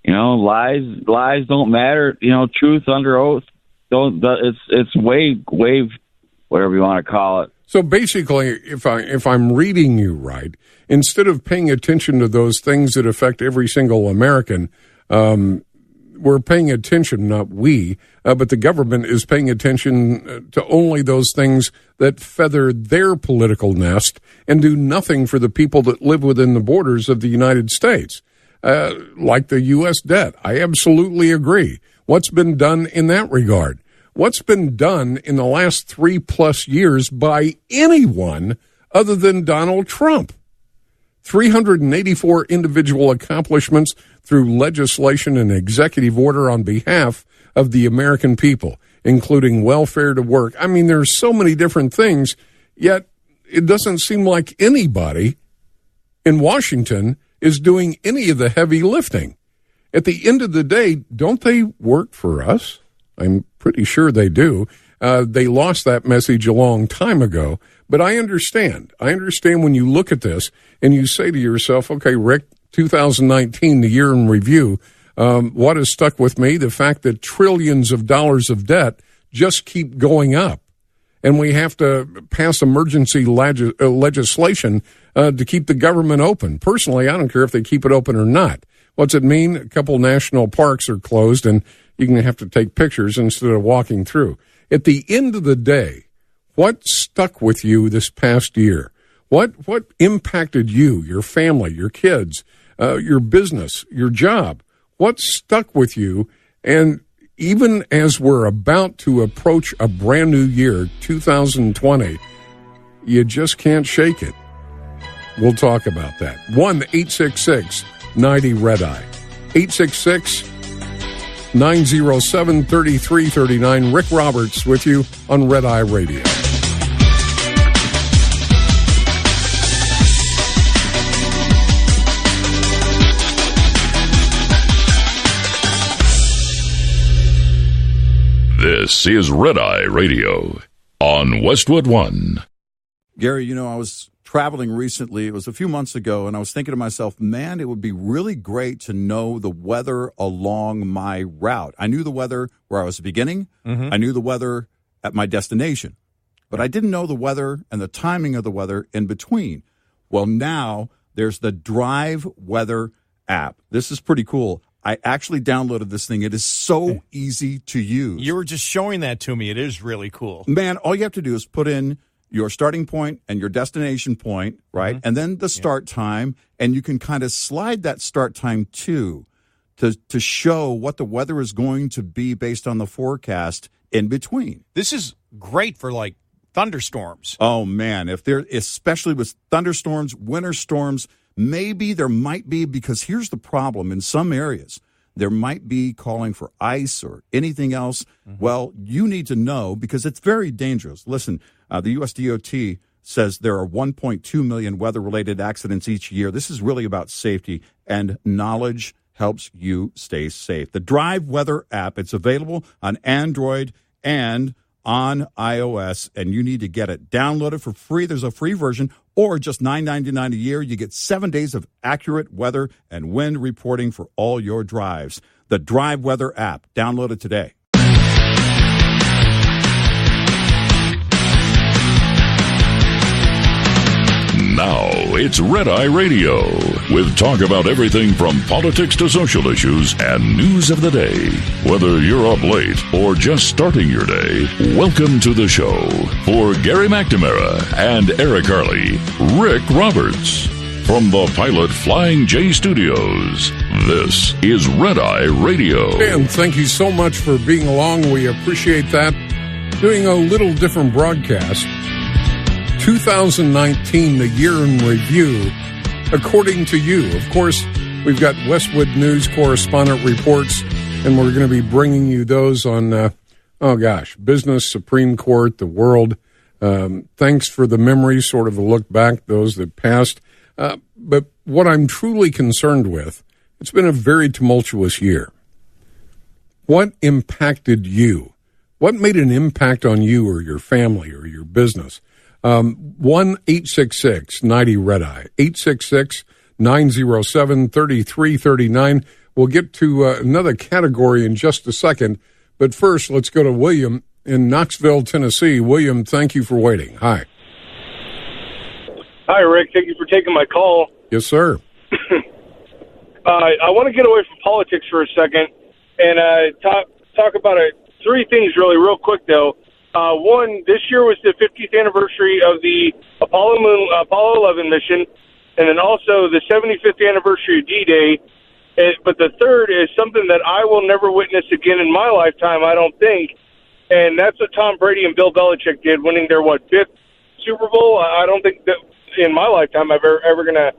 S17: Lies don't matter. Truth under oath it's wave, whatever you want to call it.
S3: So basically, if I'm reading you right, instead of paying attention to those things that affect every single American, we're paying attention, not we, but the government is paying attention to only those things that feather their political nest and do nothing for the people that live within the borders of the United States, like the U.S. debt. I absolutely agree. What's been done in that regard? What's been done in the last 3+ years by anyone other than Donald Trump? 384 individual accomplishments through legislation and executive order on behalf of the American people, including welfare to work. I mean, there's so many different things, yet it doesn't seem like anybody in Washington is doing any of the heavy lifting. At the end of the day, don't they work for us? I'm pretty sure they do. They lost that message a long time ago. But I understand. I understand when you look at this and you say to yourself, okay, Rick, 2019, the year in review. What has stuck with me? The fact that trillions of dollars of debt just keep going up. And we have to pass emergency legislation to keep the government open. Personally, I don't care if they keep it open or not. What's it mean? A couple national parks are closed, and you're going to have to take pictures instead of walking through. At the end of the day, what stuck with you this past year? What impacted you, your family, your kids, your business, your job? What stuck with you? And even as we're about to approach a brand new year, 2020, you just can't shake it. We'll talk about that. 1-866-90-RED-EYE. 866-907-3339. Rick Roberts with you on Red Eye Radio.
S2: This is Red Eye Radio on Westwood One.
S18: Gary, I was traveling recently. It was a few months ago, and I was thinking to myself, man, it would be really great to know the weather along my route. I knew the weather where I was beginning. Mm-hmm. I knew the weather at my destination, but I didn't know the weather and the timing of the weather in between. Well, now there's the Drive Weather app. This is pretty cool. I actually downloaded this thing. It is so easy to use.
S19: You were just showing that to me. It is really cool.
S18: Man, all you have to do is put in your starting point and your destination point, right? Mm-hmm. And then the start time, and you can kind of slide that start time to show what the weather is going to be based on the forecast in between.
S19: This is great for like thunderstorms.
S18: Oh man, especially with thunderstorms, winter storms, maybe there might be, because here's the problem. In some areas, there might be calling for ice or anything else. Mm-hmm. Well, you need to know, because it's very dangerous. Listen, the USDOT says there are 1.2 million weather-related accidents each year. This is really about safety, and knowledge helps you stay safe. The Drive Weather app, it's available on Android and on iOS, and you need to get it. Download it for free. There's a free version, or just $9.99 a year. You get 7 days of accurate weather and wind reporting for all your drives. The Drive Weather app. Download it today.
S2: Now it's Red Eye Radio with talk about everything from politics to social issues and news of the day. Whether you're up late or just starting your day, welcome to the show. For Gary McNamara and Eric Harley, Rick Roberts. From the Pilot Flying J Studios, this is Red Eye Radio.
S3: And thank you so much for being along. We appreciate that. Doing a little different broadcast. 2019, the year in review, according to you. Of course, we've got Westwood News correspondent reports, and we're going to be bringing you those on, business, Supreme Court, the world. Thanks for the memories, sort of a look back, those that passed. But what I'm truly concerned with, it's been a very tumultuous year. What impacted you? What made an impact on you or your family or your business? 1-866-90-RED-EYE, 866-907-3339. We'll get to another category in just a second, but first let's go to William in Knoxville, Tennessee. William, thank you for waiting. Hi.
S20: Hi, Rick. Thank you for taking my call.
S3: Yes, sir.
S20: I want to get away from politics for a second and talk about three things real quick, though. One, this year was the 50th anniversary of the Apollo 11 mission, and then also the 75th anniversary of D-Day. But the third is something that I will never witness again in my lifetime, I don't think, and that's what Tom Brady and Bill Belichick did, winning their, fifth Super Bowl? I don't think that in my lifetime I'm ever going to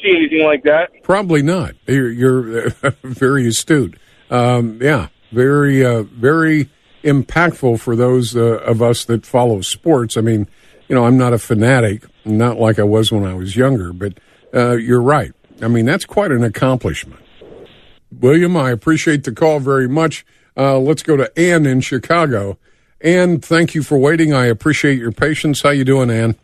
S20: see anything like that.
S3: Probably not. You're very astute. Very impactful for those of us that follow sports. I mean, I'm not a fanatic, not like I was when I was younger, but you're right. I mean, that's quite an accomplishment. William, I appreciate the call very much. Let's go to Ann in Chicago. Ann, thank you for waiting. I appreciate your patience. How you doing, Ann?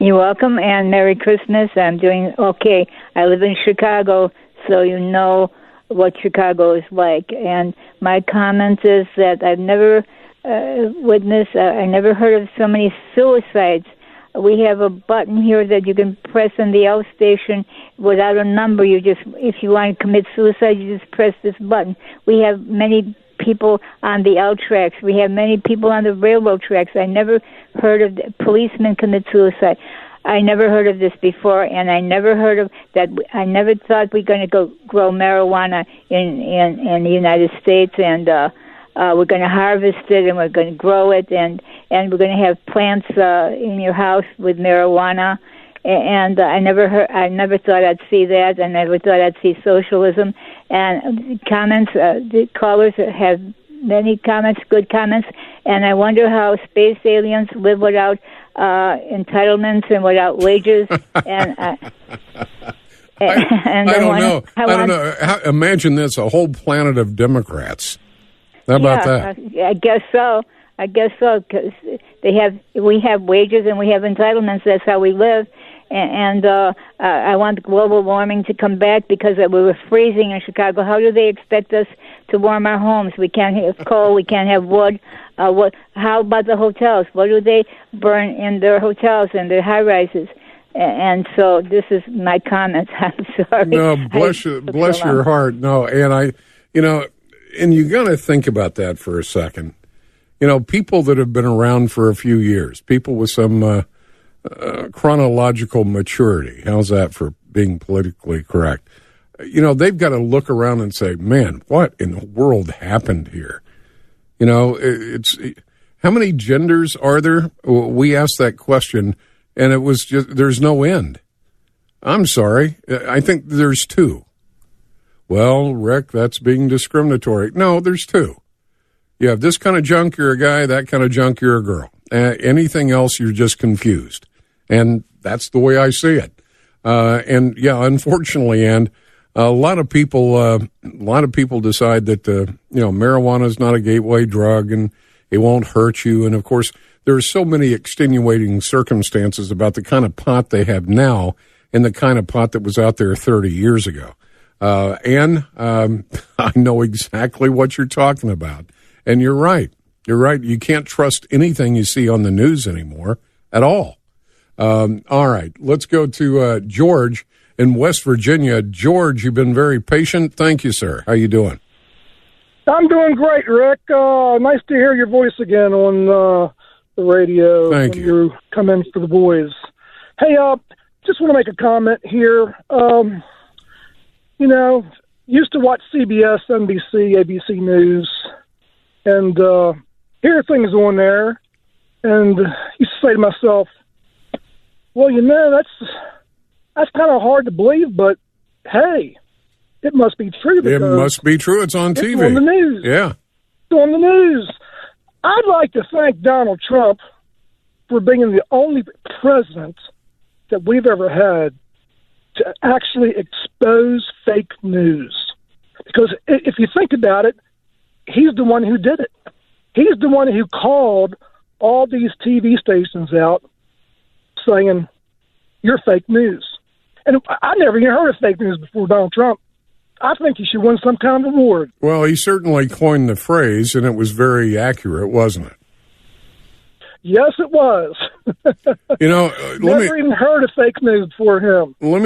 S21: You're welcome, and Merry Christmas. I'm doing okay. I live in Chicago, so you know what Chicago is like. And my comment is that I've never witnessed, I never heard of so many suicides. We have a button here that you can press in the L station without a number. You just, if you want to commit suicide, you just press this button. We have many people on the L tracks. We have many people on the railroad tracks. I never heard of policemen commit suicide. I never heard of this before, and I never heard of that. I never thought we're going to go grow marijuana in the United States, and we're going to harvest it, and we're going to grow it, and we're going to have plants in your house with marijuana. And I never thought I'd see that. I never thought I'd see socialism. And comments, the callers have many comments, good comments. And I wonder how space aliens live without entitlements and without wages. And
S3: I don't know. I don't know. Imagine this: a whole planet of Democrats. How about that?
S21: I guess so. Because we have wages and we have entitlements. That's how we live. And I want global warming to come back because we were freezing in Chicago. How do they expect us to warm our homes? We can't have coal. We can't have wood. How about the hotels? What do they burn in their hotels and their high rises? And so this is my comments. I'm sorry.
S3: No, bless your heart. No, and and you got to think about that for a second. People that have been around for a few years, people with some chronological maturity. How's that for being politically correct? They've got to look around and say, man, what in the world happened here? It's how many genders are there? We asked that question, and it was just, there's no end. I'm sorry. I think there's 2. Well, Rick, that's being discriminatory. No, there's 2. You have this kind of junk, you're a guy. That kind of junk, you're a girl. Anything else, you're just confused. And that's the way I see it. And yeah, unfortunately, and a lot of people decide that marijuana is not a gateway drug and it won't hurt you. And of course, there are so many extenuating circumstances about the kind of pot they have now and the kind of pot that was out there 30 years ago. And I know exactly what you're talking about. And you're right. You're right. You can't trust anything you see on the news anymore at all. All right. Let's go to George in West Virginia. George, you've been very patient. Thank you, sir. How you doing?
S22: I'm doing great, Rick. Nice to hear your voice again on the radio.
S3: Thank you.
S22: You come in for the boys. Hey, just want to make a comment here. Used to watch CBS, NBC, ABC News, and hear things on there, and used to say to myself, well, that's kind of hard to believe, but hey, it must be true.
S3: It must be true. It's on TV.
S22: It's on the news.
S3: Yeah.
S22: It's on the news. I'd like to thank Donald Trump for being the only president that we've ever had to actually expose fake news. Because if you think about it, he's the one who did it. He's the one who called all these TV stations out saying, you're fake news. And I never even heard of fake news before Donald Trump. I think he should win some kind of award.
S3: Well, he certainly coined the phrase, and it was very accurate, wasn't it?
S22: Yes, it was.
S3: Never
S22: even heard of fake news before him.
S3: Let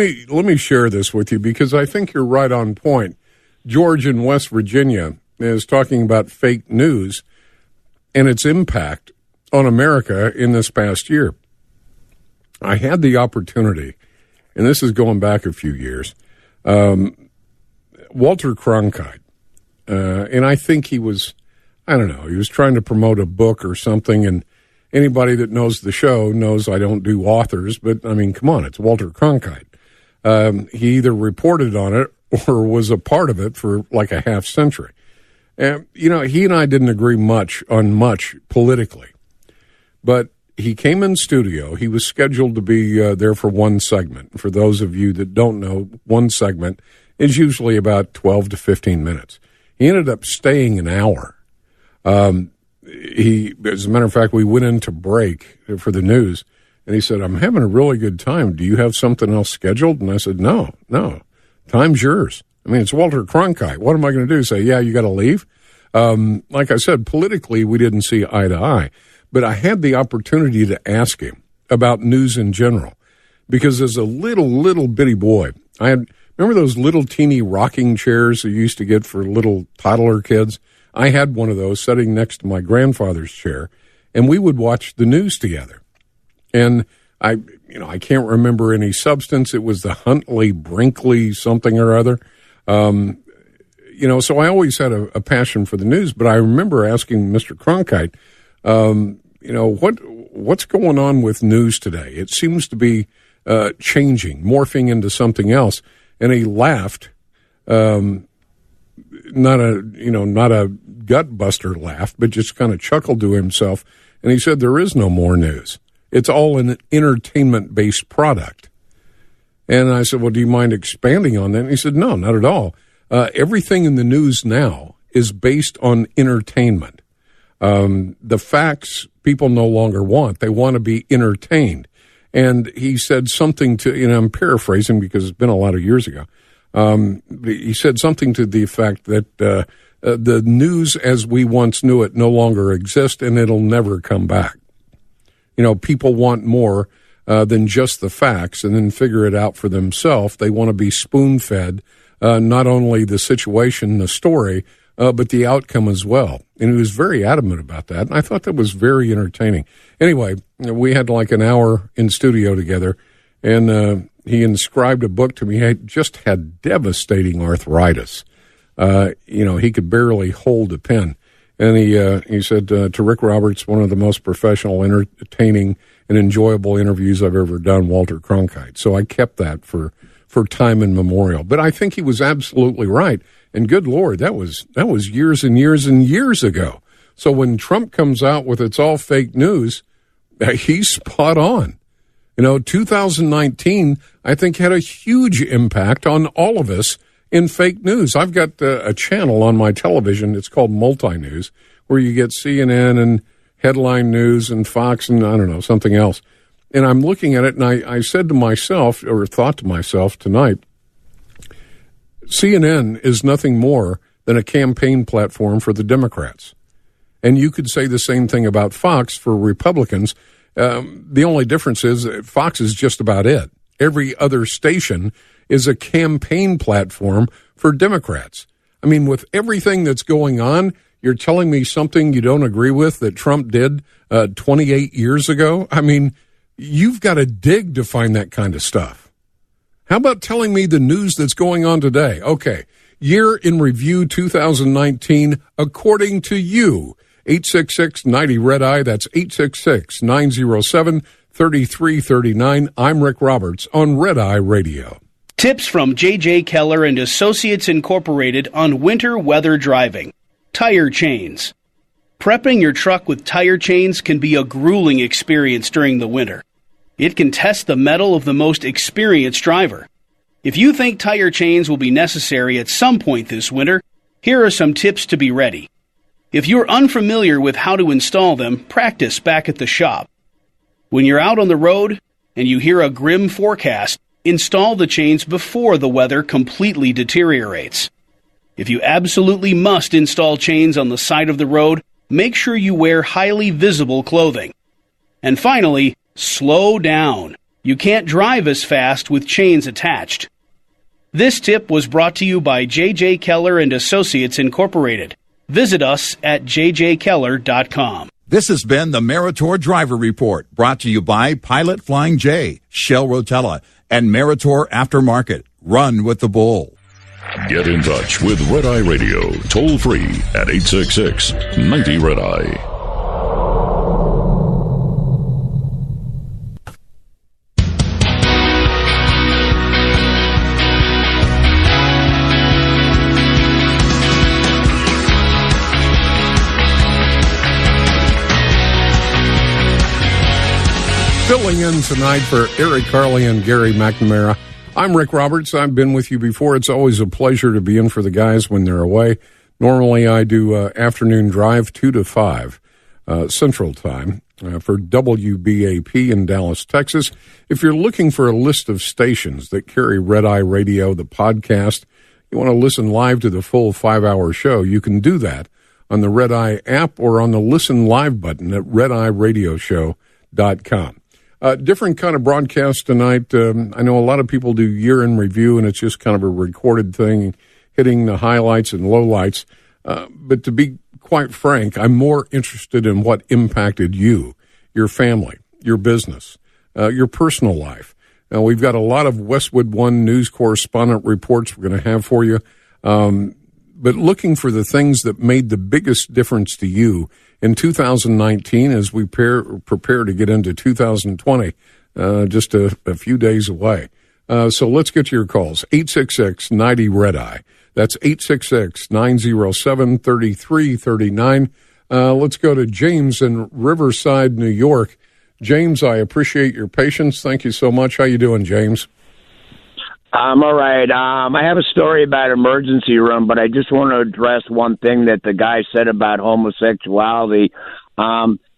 S3: me share this with you because I think you're right on point. George in West Virginia is talking about fake news and its impact on America in this past year. I had the opportunity, and this is going back a few years, Walter Cronkite, and I think he was trying to promote a book or something, and anybody that knows the show knows I don't do authors, but, I mean, come on, it's Walter Cronkite. He either reported on it or was a part of it for like a half century. And, he and I didn't agree on much politically, but he came in studio. He was scheduled to be there for one segment. For those of you that don't know, one segment is usually about 12 to 15 minutes. He ended up staying an hour. As a matter of fact, we went into break for the news, And he said, I'm having a really good time. Do you have something else scheduled? And I said, no. Time's yours. I mean, it's Walter Cronkite. What am I going to do? Say, yeah, you got to leave? Like I said, politically, we didn't see eye to eye. But I had the opportunity to ask him about news in general. Because as a little bitty boy, remember those little teeny rocking chairs you used to get for little toddler kids? I had one of those sitting next to my grandfather's chair, and we would watch the news together. And I can't remember any substance. It was the Huntley Brinkley something or other. So I always had a passion for the news, but I remember asking Mr. Cronkite, what's going on with news today? It seems to be changing, morphing into something else. And he laughed, not a gut buster laugh, but just kind of chuckled to himself. And he said, there is no more news. It's all an entertainment-based product. And I said, well, do you mind expanding on that? And he said, no, not at all. Everything in the news now is based on entertainment. The facts people no longer want. They want to be entertained. And he said something I'm paraphrasing because it's been a lot of years ago. He said something to the effect that the news as we once knew it no longer exists and it'll never come back. People want more than just the facts and then figure it out for themselves. They want to be spoon-fed not only the situation, the story, but the outcome as well. And he was very adamant about that. And I thought that was very entertaining. Anyway, we had like an hour in studio together, and he inscribed a book to me. He just had devastating arthritis. He could barely hold a pen. And he said to Rick Roberts, one of the most professional, entertaining, and enjoyable interviews I've ever done, Walter Cronkite. So I kept that for time and memorial. But I think he was absolutely right. And good Lord, that was years and years and years ago. So when Trump comes out with it's all fake news, he's spot on. 2019, I think, had a huge impact on all of us in fake news. I've got a channel on my television. It's called Multi-News, where you get CNN and Headline News and Fox and, I don't know, something else. And I'm looking at it, and I said to myself, or thought to myself tonight, CNN is nothing more than a campaign platform for the Democrats. And you could say the same thing about Fox for Republicans. The only difference is that Fox is just about it. Every other station is a campaign platform for Democrats. I mean, with everything that's going on, you're telling me something you don't agree with that Trump did 28 years ago? I mean, you've got to dig to find that kind of stuff. How about telling me the news that's going on today? Okay, year in review 2019, according to you. 866-90-RED-EYE, that's 866-907-3339. I'm Rick Roberts on Red Eye Radio.
S1: Tips from J.J. Keller and Associates Incorporated on winter weather driving. Tire chains. Prepping your truck with tire chains can be a grueling experience during the winter. It can test the mettle of the most experienced driver. If you think tire chains will be necessary at some point this winter, here are some tips to be ready. If you're unfamiliar with how to install them, practice back at the shop. When you're out on the road and you hear a grim forecast, install the chains before the weather completely deteriorates. If you absolutely must install chains on the side of the road, make sure you wear highly visible clothing. And finally, slow down. You can't drive as fast with chains attached. This tip was brought to you by J.J. Keller and Associates Incorporated. Visit us at jjkeller.com.
S18: This has been the Meritor Driver Report, brought to you by Pilot Flying J, Shell Rotella, and Meritor Aftermarket. Run with the bull.
S2: Get in touch with Red Eye Radio, toll free at 866-90-RED-EYE.
S3: Filling in tonight for Eric Carley and Gary McNamara. I'm Rick Roberts. I've been with you before. It's always a pleasure to be in for the guys when they're away. Normally I do afternoon drive 2 to 5 Central Time. for WBAP in Dallas, Texas. If you're looking for a list of stations that carry Red Eye Radio, the podcast, you want to listen live to the full 5-hour show, you can do that on the Red Eye app or on the Listen Live button at redeyeradioshow.com. Different kind of broadcast tonight. I know a lot of people do year-in review, and it's just kind of a recorded thing, hitting the highlights and lowlights. But to be quite frank, I'm more interested in what impacted you, your family, your business, your personal life. Now, we've got a lot of Westwood One news correspondent reports we're going to have for you. But looking for the things that made the biggest difference to you in 2019 as we prepare to get into 2020, just a few days away. So let's get to your calls. 866-90-RED-EYE. That's 866-907-3339. Let's go to James in Riverside, New York. James, I appreciate your patience. Thank you so much. How you doing, James?
S5: I'm all right. I have a story about emergency room, but I just want to address one thing that the guy said about homosexuality.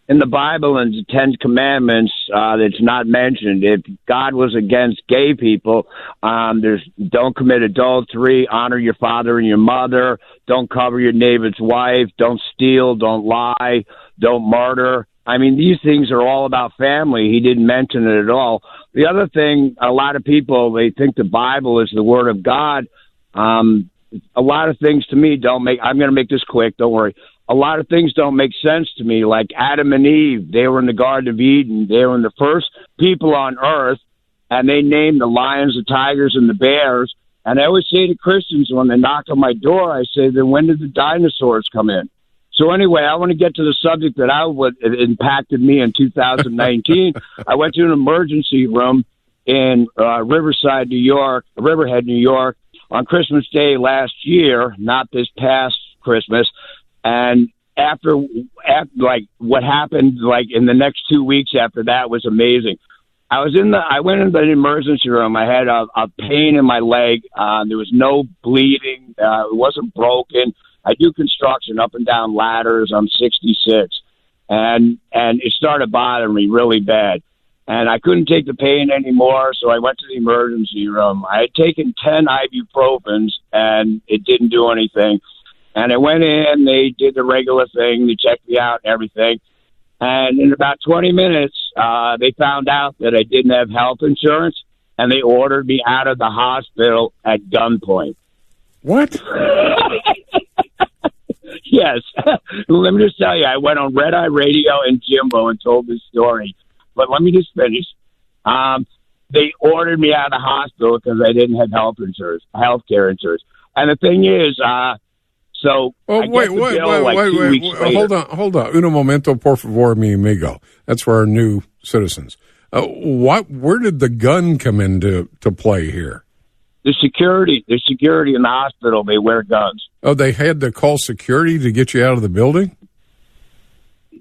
S5: In the Bible, in the Ten Commandments, it's not mentioned. If God was against gay people, there's don't commit adultery, honor your father and your mother, don't cover your neighbor's wife, don't steal, don't lie, don't murder. I mean, these things are all about family. He didn't mention it at all. The other thing, a lot of people, they think the Bible is the Word of God. A lot of things to me don't make, I'm going to make this quick, don't worry. A lot of things don't make sense to me, like Adam and Eve. They were in the Garden of Eden. They were the first people on earth, and they named the lions, the tigers, and the bears. And I always say to Christians when they knock on my door, I say, then when did the dinosaurs come in? So anyway, I want to get to the subject that it impacted me in 2019. I went to an emergency room in Riverside, New York, Riverhead, New York, on Christmas Day last year, not this past Christmas. And after like what happened, like in the next 2 weeks after that was amazing. I went into the emergency room. I had a pain in my leg. There was no bleeding. It wasn't broken. I do construction up and down ladders. I'm 66, and it started bothering me really bad, and I couldn't take the pain anymore. So I went to the emergency room. I had taken 10 ibuprofens, and it didn't do anything. And I went in. They did the regular thing. They checked me out and everything. And in about 20 minutes, they found out that I didn't have health insurance, and they ordered me out of the hospital at gunpoint.
S3: What?
S5: Yes. Let me just tell you, I went on Red Eye Radio and Jimbo and told this story. But let me just finish. They ordered me out of the hospital because I didn't have health care insurance. And the thing is, so
S3: wait. Hold on. Uno momento, por favor, mi amigo. That's for our new citizens. Where did the gun come into play here?
S5: The security in the hospital, they wear guns.
S3: Oh, they had to call security to get you out of the building?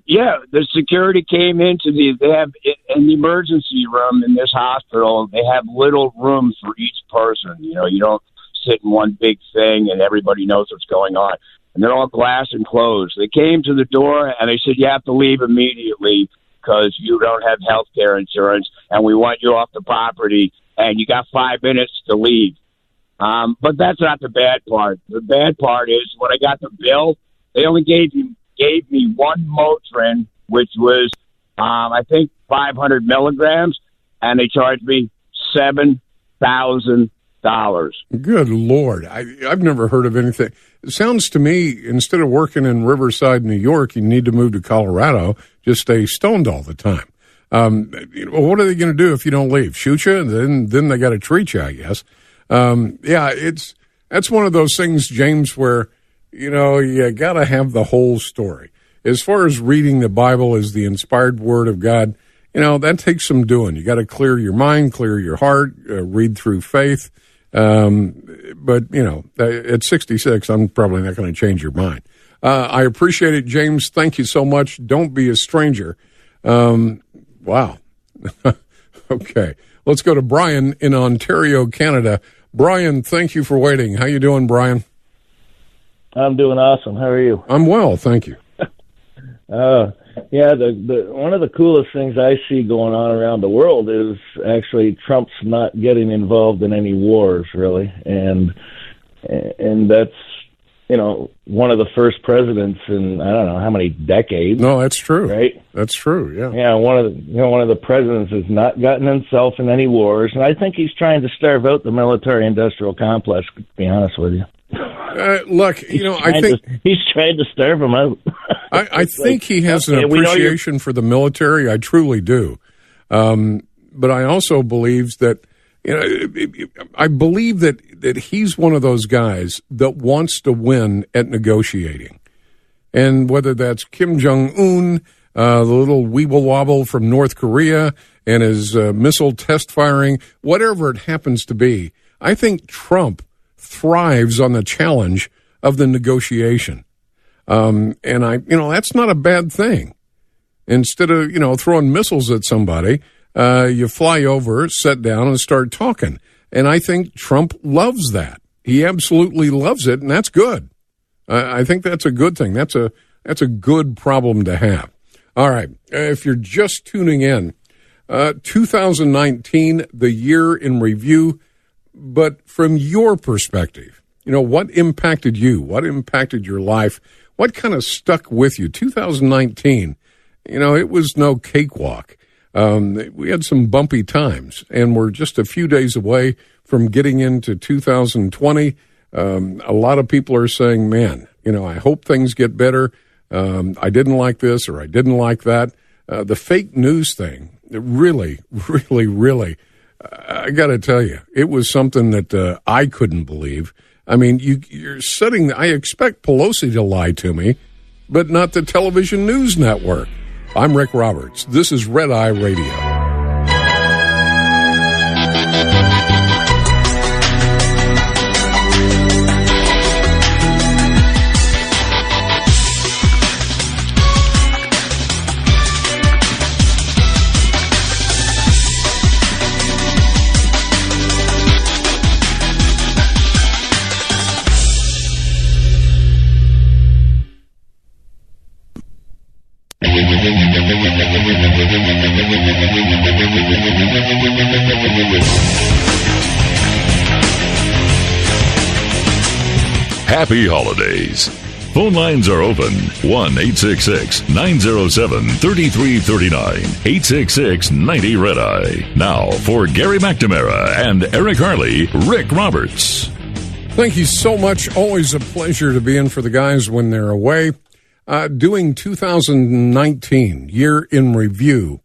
S5: Yeah, the security came into they have in the emergency room in this hospital, they have little rooms for each person. You know, you don't sit in one big thing and everybody knows what's going on. And they're all glass enclosed. They came to the door and they said, you have to leave immediately because you don't have health care insurance and we want you off the property. And you got 5 minutes to leave. But that's not the bad part. The bad part is when I got the bill, they only gave me one Motrin, which was, I think, 500 milligrams, and they charged me $7,000.
S3: Good Lord. I've never heard of anything. It sounds to me, instead of working in Riverside, New York, you need to move to Colorado, just stay stoned all the time. What are they going to do if you don't leave? Shoot you? And then they got to treat you, I guess. That's one of those things, James, where, you got to have the whole story. As far as reading the Bible as the inspired word of God, that takes some doing. You got to clear your mind, clear your heart, read through faith. But at 66, I'm probably not going to change your mind. I appreciate it, James. Thank you so much. Don't be a stranger. Wow. Okay. Let's go to Brian in Ontario, Canada. Brian, thank you for waiting. How you doing, Brian?
S6: I'm doing awesome. How are you?
S3: I'm well, thank you.
S4: Yeah, the one of the coolest things I see going on around the world is actually Trump's not getting involved in any wars, really, and that's, you know, one of the first presidents in I don't know how many decades.
S3: No, that's true.
S4: Right?
S3: That's true. Yeah.
S4: Yeah, one of the presidents has not gotten himself in any wars, and I think he's trying to starve out the military-industrial complex. To be honest with you.
S3: Look, you know, I think
S4: he's trying to starve them out.
S3: I think he has an appreciation for the military. I truly do, but I also believe that, you know, I believe that he's one of those guys that wants to win at negotiating, and whether that's Kim Jong-un, the little weeble wobble from North Korea, and his missile test firing, whatever it happens to be, I think Trump thrives on the challenge of the negotiation. And that's not a bad thing. Instead of, you know, throwing missiles at somebody, you fly over, sit down, and start talking. And I think Trump loves that. He absolutely loves it, and that's good. I think that's a good thing. That's a good problem to have. All right. If you're just tuning in, 2019, the year in review. But from your perspective, you know, what impacted you? What impacted your life? What kind of stuck with you? 2019, you know, it was no cakewalk. We had some bumpy times, and we're just a few days away from getting into 2020. A lot of people are saying, man, you know, I hope things get better. I didn't like this or I didn't like that. The fake news thing, really, I got to tell you, it was something that I couldn't believe. I mean, you're sitting. I expect Pelosi to lie to me, but not the television news network. I'm Rick Roberts. This is Red Eye Radio.
S2: Happy holidays. Phone lines are open. 1-866-907-3339. 866-90-RED-EYE. Now for Gary McNamara and Eric Harley, Rick Roberts.
S3: Thank you so much. Always a pleasure to be in for the guys when they're away. Doing 2019 year in review.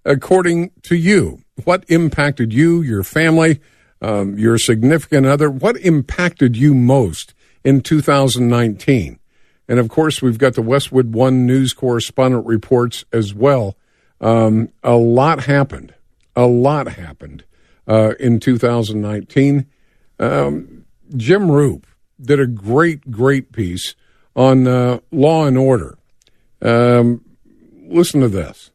S3: According to you, what impacted you, your family, your significant other? What impacted you most in 2019? And of course, we've got the Westwood One news correspondent reports as well. A lot happened in 2019. Jim Roop did a great piece on Law and Order. Listen to this.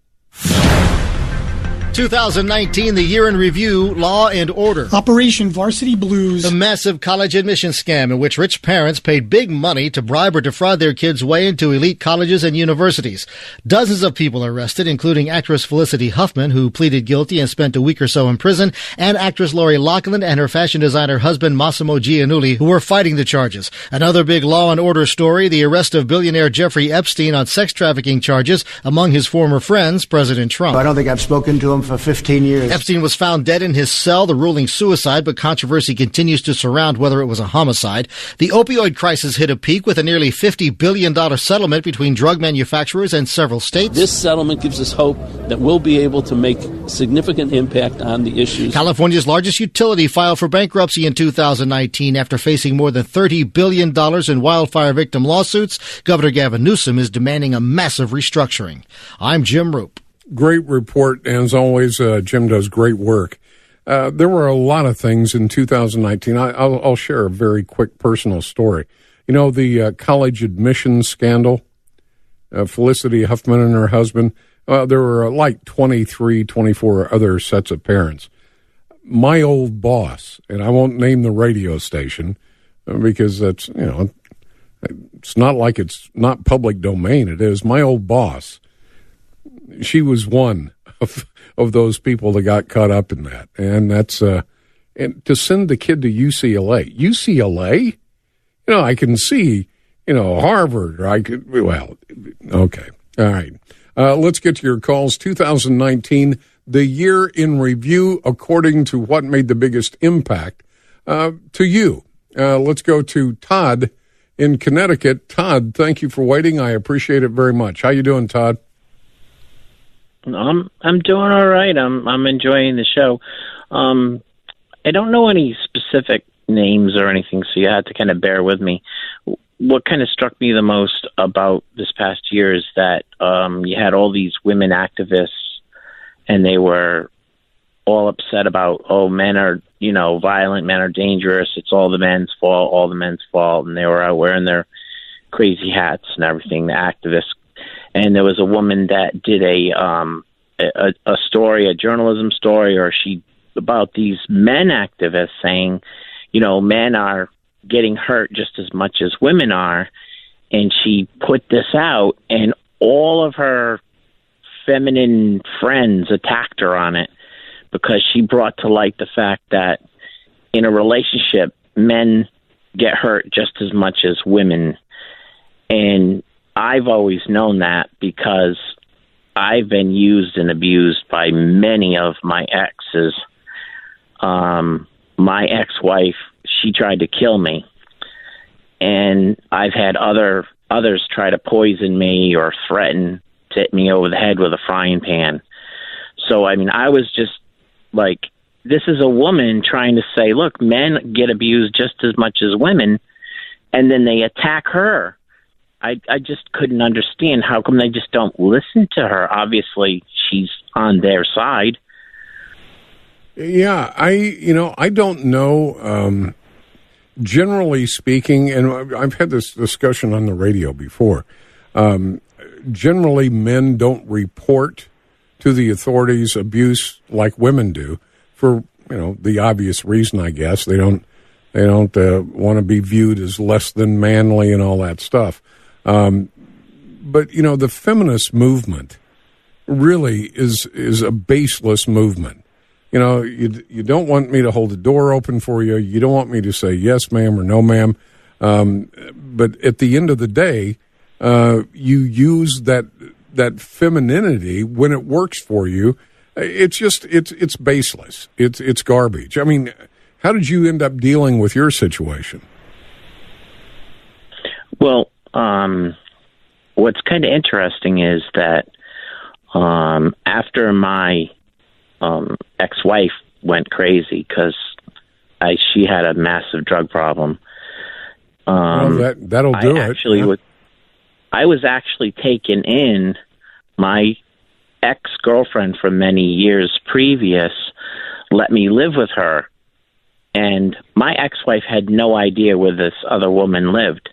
S6: 2019, the year in review, Law and Order.
S23: Operation Varsity Blues.
S6: The massive college admission scam in which rich parents paid big money to bribe or defraud their kids' way into elite colleges and universities. Dozens of people arrested, including actress Felicity Huffman, who pleaded guilty and spent a week or so in prison, and actress Lori Loughlin and her fashion designer husband Massimo Giannulli, who were fighting the charges. Another big Law and Order story, the arrest of billionaire Jeffrey Epstein on sex trafficking charges among his former friends, President Trump.
S9: I don't think I've spoken to him for 15 years.
S6: Epstein was found dead in his cell, the ruling suicide, but controversy continues to surround whether it was a homicide. The opioid crisis hit a peak with a nearly $50 billion settlement between drug manufacturers and several states.
S24: This settlement gives us hope that we'll be able to make significant impact on the issues.
S6: California's largest utility filed for bankruptcy in 2019 after facing more than $30 billion in wildfire victim lawsuits. Governor Gavin Newsom is demanding a massive restructuring. I'm Jim Roop.
S3: Great report, and as always, Jim does great work. There were a lot of things in 2019. I'll share a very quick personal story. You know, the college admissions scandal, Felicity Huffman and her husband, there were like 23, 24 other sets of parents. My old boss, and I won't name the radio station because that's, you know, it's not like it's not public domain. It is. My old boss she was one of those people that got caught up in that. And that's, and to send the kid to UCLA, I can see, Harvard, or I could, okay. All right. Let's get to your calls. 2019, the year in review, according to what made the biggest impact to you. Let's go to Todd in Connecticut. Todd, thank you for waiting. I appreciate it very much. How you doing, Todd?
S7: I'm doing all right. I'm enjoying the show. I don't know any specific names or anything, so you have to kind of bear with me. What kind of struck me the most about this past year is that you had all these women activists, and they were all upset about, men are, violent, men are dangerous, it's all the men's fault, and they were out wearing their crazy hats and everything, the activists. And there was a woman that did a story, a journalism story, about these men activists saying, men are getting hurt just as much as women are. And she put this out, and all of her feminine friends attacked her on it because she brought to light the fact that in a relationship, men get hurt just as much as women. And I've always known that because I've been used and abused by many of my exes. My ex-wife, she tried to kill me. And I've had others try to poison me or threaten to hit me over the head with a frying pan. So, I was just like, this is a woman trying to say, look, men get abused just as much as women, and then they attack her. I just couldn't understand how come they just don't listen to her. Obviously, she's on their side.
S3: Yeah, I don't know. Generally speaking, and I've had this discussion on the radio before, generally men don't report to the authorities abuse like women do for, the obvious reason, I guess. They don't want to be viewed as less than manly and all that stuff. But, the feminist movement really is a baseless movement. You don't want me to hold the door open for you. You don't want me to say yes, ma'am, or no, ma'am. But at the end of the day, you use that femininity when it works for you. It's baseless. It's garbage. How did you end up dealing with your situation?
S7: Well, what's kind of interesting is that after my ex-wife went crazy because she had a massive drug problem.
S3: That'll do it.
S7: I was actually taken in. My ex-girlfriend from many years previous let me live with her, and my ex-wife had no idea where this other woman lived.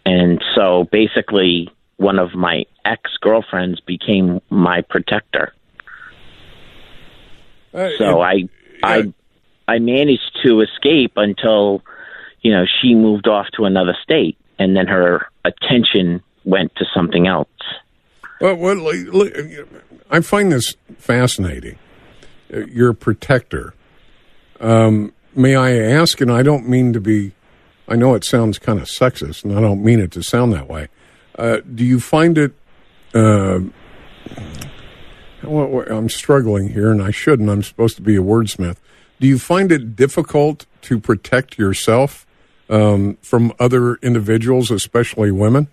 S7: And so basically one of my ex-girlfriends became my protector. So I managed to escape until, she moved off to another state, and then her attention went to something else.
S3: Well, I find this fascinating. You're a protector. May I ask, and I don't mean to be, I know it sounds kind of sexist, and I don't mean it to sound that way. Do you find it, I'm struggling here, and I shouldn't. I'm supposed to be a wordsmith. Do you find it difficult to protect yourself from other individuals, especially women?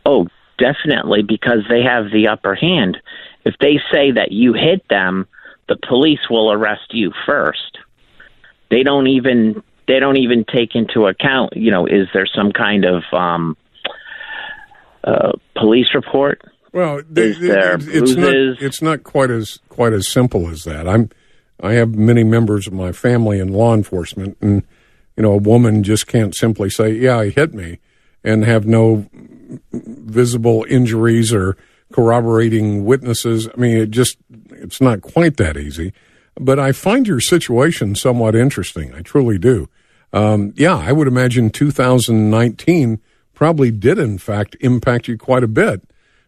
S7: Oh, definitely, because they have the upper hand. If they say that you hit them, the police will arrest you first. They don't even take into account, is there some kind of police report?
S3: Well, it's not quite as simple as that. I have many members of my family in law enforcement, and a woman just can't simply say, "Yeah, he hit me," and have no visible injuries or corroborating witnesses. It's not quite that easy. But I find your situation somewhat interesting. I truly do. I would imagine 2019 probably did, in fact, impact you quite a bit,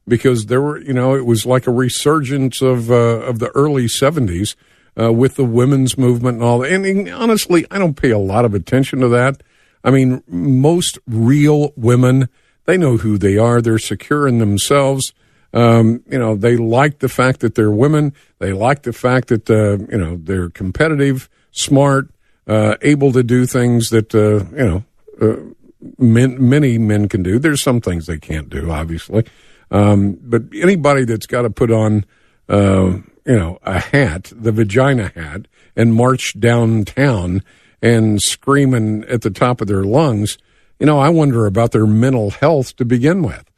S3: because there were, it was like a resurgence of the early 70s with the women's movement and all that. And honestly, I don't pay a lot of attention to that. I mean, most real women, they know who they are. They're secure in themselves. They like the fact that they're women. They like the fact that, they're competitive, smart, able to do things that, many men can do. There's some things they can't do, obviously. But anybody that's got to put on, a hat, the vagina hat, and march downtown and screaming at the top of their lungs, I wonder about their mental health to begin with.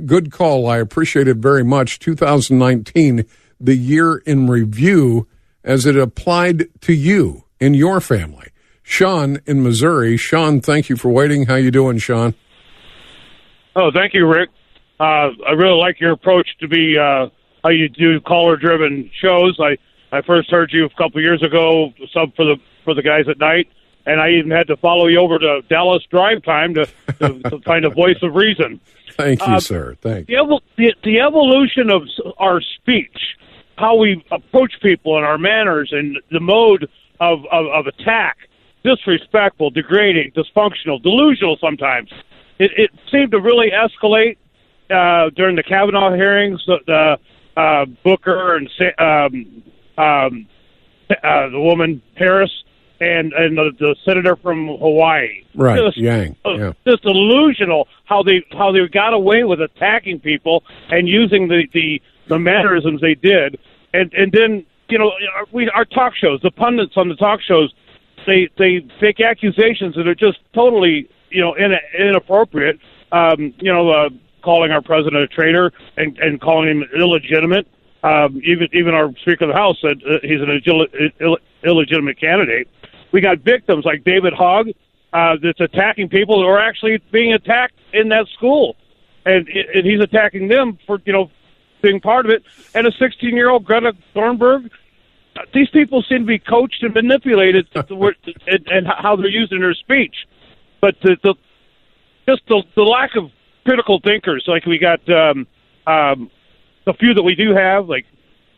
S3: Good call. I appreciate it very much. 2019, the year in review as it applied to you and your family. Sean in Missouri. Sean, thank you for waiting. How you doing, Sean?
S8: Oh, thank you, Rick. I really like your approach to be how you do caller-driven shows. I first heard you a couple years ago, sub for the guys at night, and I even had to follow you over to Dallas Drive Time to find a voice of reason.
S3: Thank you, sir. Thank you.
S8: The evolution of our speech, how we approach people and our manners and the mode of attack, disrespectful, degrading, dysfunctional, delusional sometimes. It seemed to really escalate during the Kavanaugh hearings, the Booker and the woman Harris and the senator from Hawaii.
S3: Right, Yang. Yeah.
S8: Just delusional how they got away with attacking people and using the mannerisms they did, and then our talk shows, the pundits on the talk shows, they make accusations that are just totally inappropriate. Calling our president a traitor and calling him illegitimate. Even our Speaker of the House said he's an illegitimate candidate. We got victims like David Hogg that's attacking people who are actually being attacked in that school, and he's attacking them for being part of it. And a 16-year-old Greta Thunberg. These people seem to be coached and manipulated and how they're used in their speech. But the lack of critical thinkers, like we got the few that we do have, like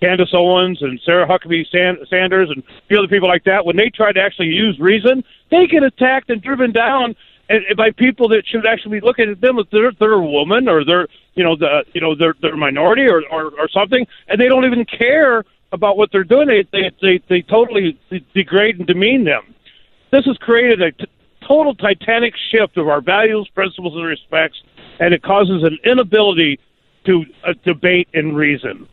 S8: Candace Owens and Sarah Huckabee Sanders and a few other people like that, when they try to actually use reason, they get attacked and driven down by people that should actually be looking at them as they're a woman or they're they're a minority or something, and they don't even care about what they're doing. They totally degrade and demean them. This has created a total titanic shift of our values, principles, and respects, and it causes an inability to debate and reason.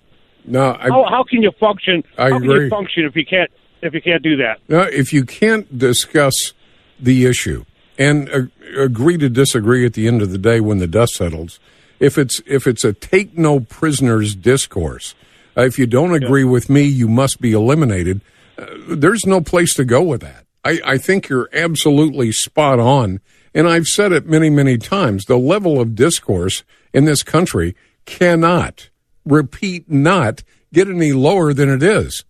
S3: No,
S8: how can you function?
S3: I
S8: how
S3: agree.
S8: Can you function if you can't do that?
S3: No, if you can't discuss the issue and agree to disagree at the end of the day when the dust settles, if it's a take no prisoners discourse, if you don't agree with me, you must be eliminated. There's no place to go with that. I think you're absolutely spot on. And I've said it many, many times. The level of discourse in this country cannot, repeat, not get any lower than it is.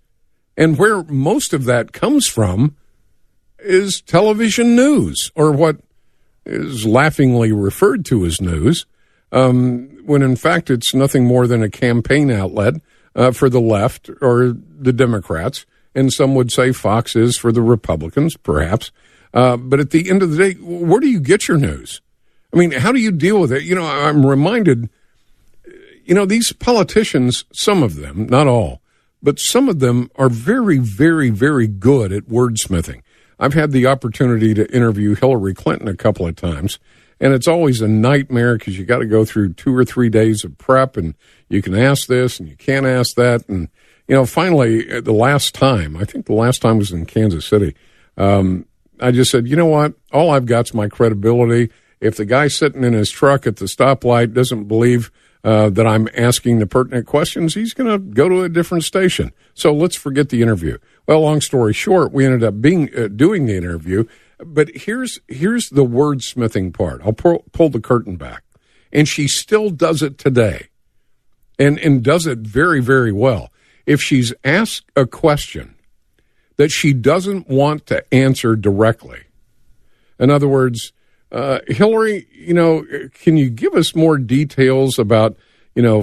S3: And where most of that comes from is television news, or what is laughingly referred to as news, when in fact it's nothing more than a campaign outlet for the left or the Democrats. And some would say Fox is for the Republicans, perhaps. But at the end of the day, where do you get your news? I mean, how do you deal with it? I'm reminded, these politicians, some of them, not all, but some of them are very, very, very good at wordsmithing. I've had the opportunity to interview Hillary Clinton a couple of times, and it's always a nightmare because you got to go through 2 or 3 days of prep, and you can ask this and you can't ask that. And, finally, the last time was in Kansas City, I just said, you know what? All I've got is my credibility. If the guy sitting in his truck at the stoplight doesn't believe that I'm asking the pertinent questions, he's going to go to a different station. So let's forget the interview. Well, long story short, we ended up doing the interview. But here's the wordsmithing part. I'll pull the curtain back. And she still does it today and does it very, very well. If she's asked a question that she doesn't want to answer directly, in other words, Hillary, can you give us more details about,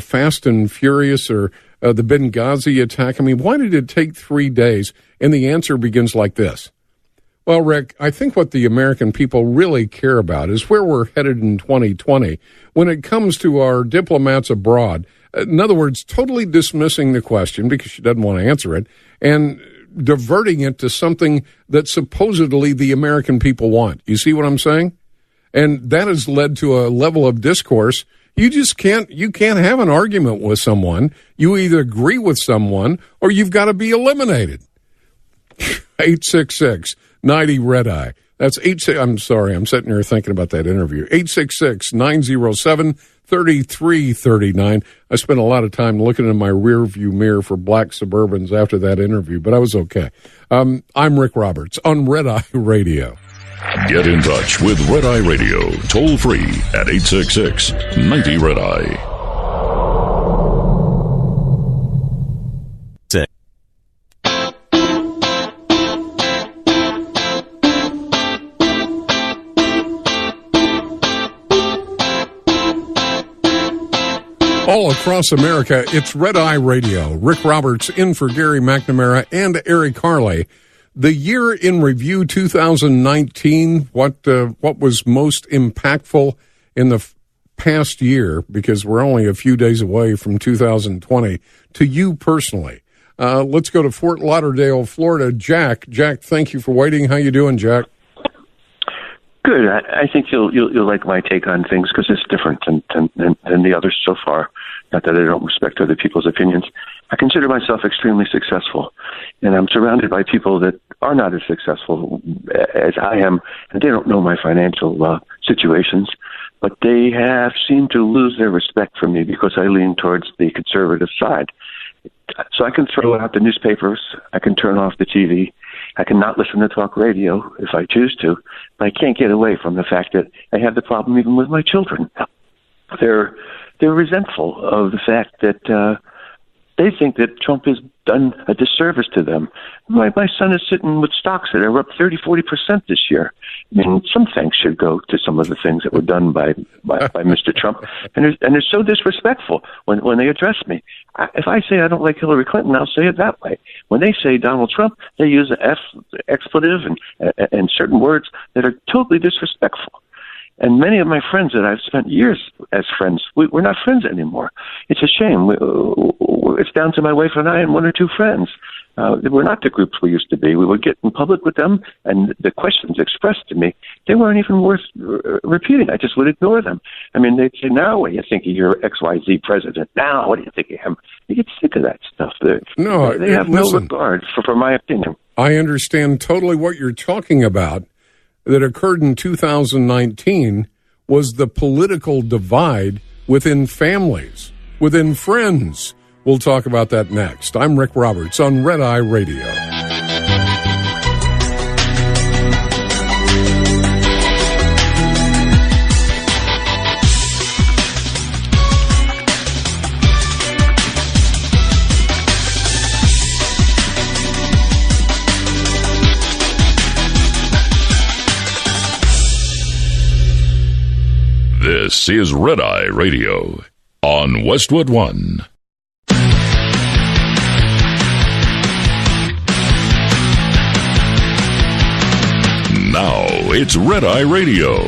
S3: Fast and Furious or the Benghazi attack? I mean, why did it take 3 days? And the answer begins like this. Well, Rick, I think what the American people really care about is where we're headed in 2020 when it comes to our diplomats abroad. In other words, totally dismissing the question because she doesn't want to answer it and diverting it to something that supposedly the American people want. You see what I'm saying? And that has led to a level of discourse. You can't have an argument with someone. You either agree with someone or you've got to be eliminated. 866-90-RED-EYE. That's I'm sorry, I'm sitting here thinking about that interview. 866-907-3339. I spent a lot of time looking in my rearview mirror for black Suburbans after that interview, but I was okay. I'm Rick Roberts on Red Eye Radio.
S2: Get in touch with Red Eye Radio, toll free at 866-90-RED-EYE.
S3: All across America, it's Red Eye Radio. Rick Roberts in for Gary McNamara and Eric Harley. The year in review 2019, what was most impactful in the past year, because we're only a few days away from 2020, to you personally? Let's go to Fort Lauderdale, Florida. Jack, thank you for waiting. How you doing, Jack?
S10: Good. I think you'll like my take on things because it's different than the others so far. Not that I don't respect other people's opinions. I consider myself extremely successful, and I'm surrounded by people that are not as successful as I am, and they don't know my financial situations, but they have seemed to lose their respect for me because I lean towards the conservative side. So I can throw out the newspapers, I can turn off the TV, I can not listen to talk radio if I choose to, but I can't get away from the fact that I have the problem even with my children. They're resentful of the fact that they think that Trump has done a disservice to them. My son is sitting with stocks that are up 30-40% this year. I mean, some thanks should go to some of the things that were done by Mr. Trump, and they're so disrespectful when they address me. If I say I don't like Hillary Clinton, I'll say it that way. When they say Donald Trump, they use an expletive and certain words that are totally disrespectful. And many of my friends that I've spent years as friends, we're not friends anymore. It's a shame. It's down to my wife and I and one or two friends. We're not the groups we used to be. We would get in public with them, and the questions expressed to me, they weren't even worth repeating. I just would ignore them. I mean, they'd say, now what do you think of your XYZ president? Now what do you think of him? You get sick of that stuff. They have no regard for my opinion.
S3: I understand totally what you're talking about. That occurred in 2019 was the political divide within families, within friends. We'll talk about that next. I'm Rick Roberts on Red Eye Radio.
S2: This is Red Eye Radio on Westwood One. Now it's Red Eye Radio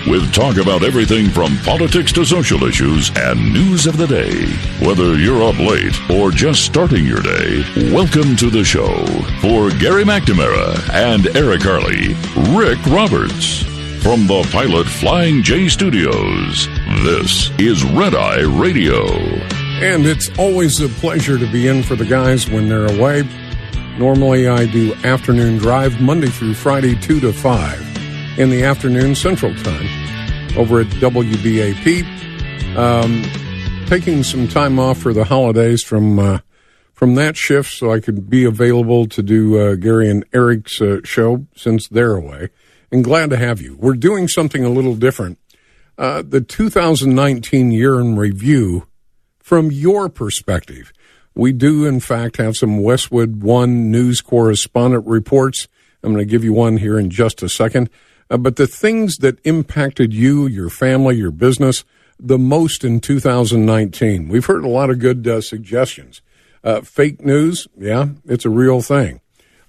S2: with talk about everything from politics to social issues and news of the day. Whether you're up late or just starting your day, welcome to the show. For Gary McNamara and Eric Harley, Rick Roberts. From the Pilot Flying J Studios, this is Red Eye Radio.
S3: And it's always a pleasure to be in for the guys when they're away. Normally I do afternoon drive Monday through Friday 2 to 5 in the afternoon Central Time over at WBAP. Taking some time off for the holidays from that shift so I could be available to do Gary and Eric's show since they're away. And glad to have you. We're doing something a little different. The 2019 year in review from your perspective. We do, in fact, have some Westwood One news correspondent reports. I'm going to give you one here in just a second. But the things that impacted you, your family, your business, the most in 2019? We've heard a lot of good suggestions. Fake news, yeah, it's a real thing.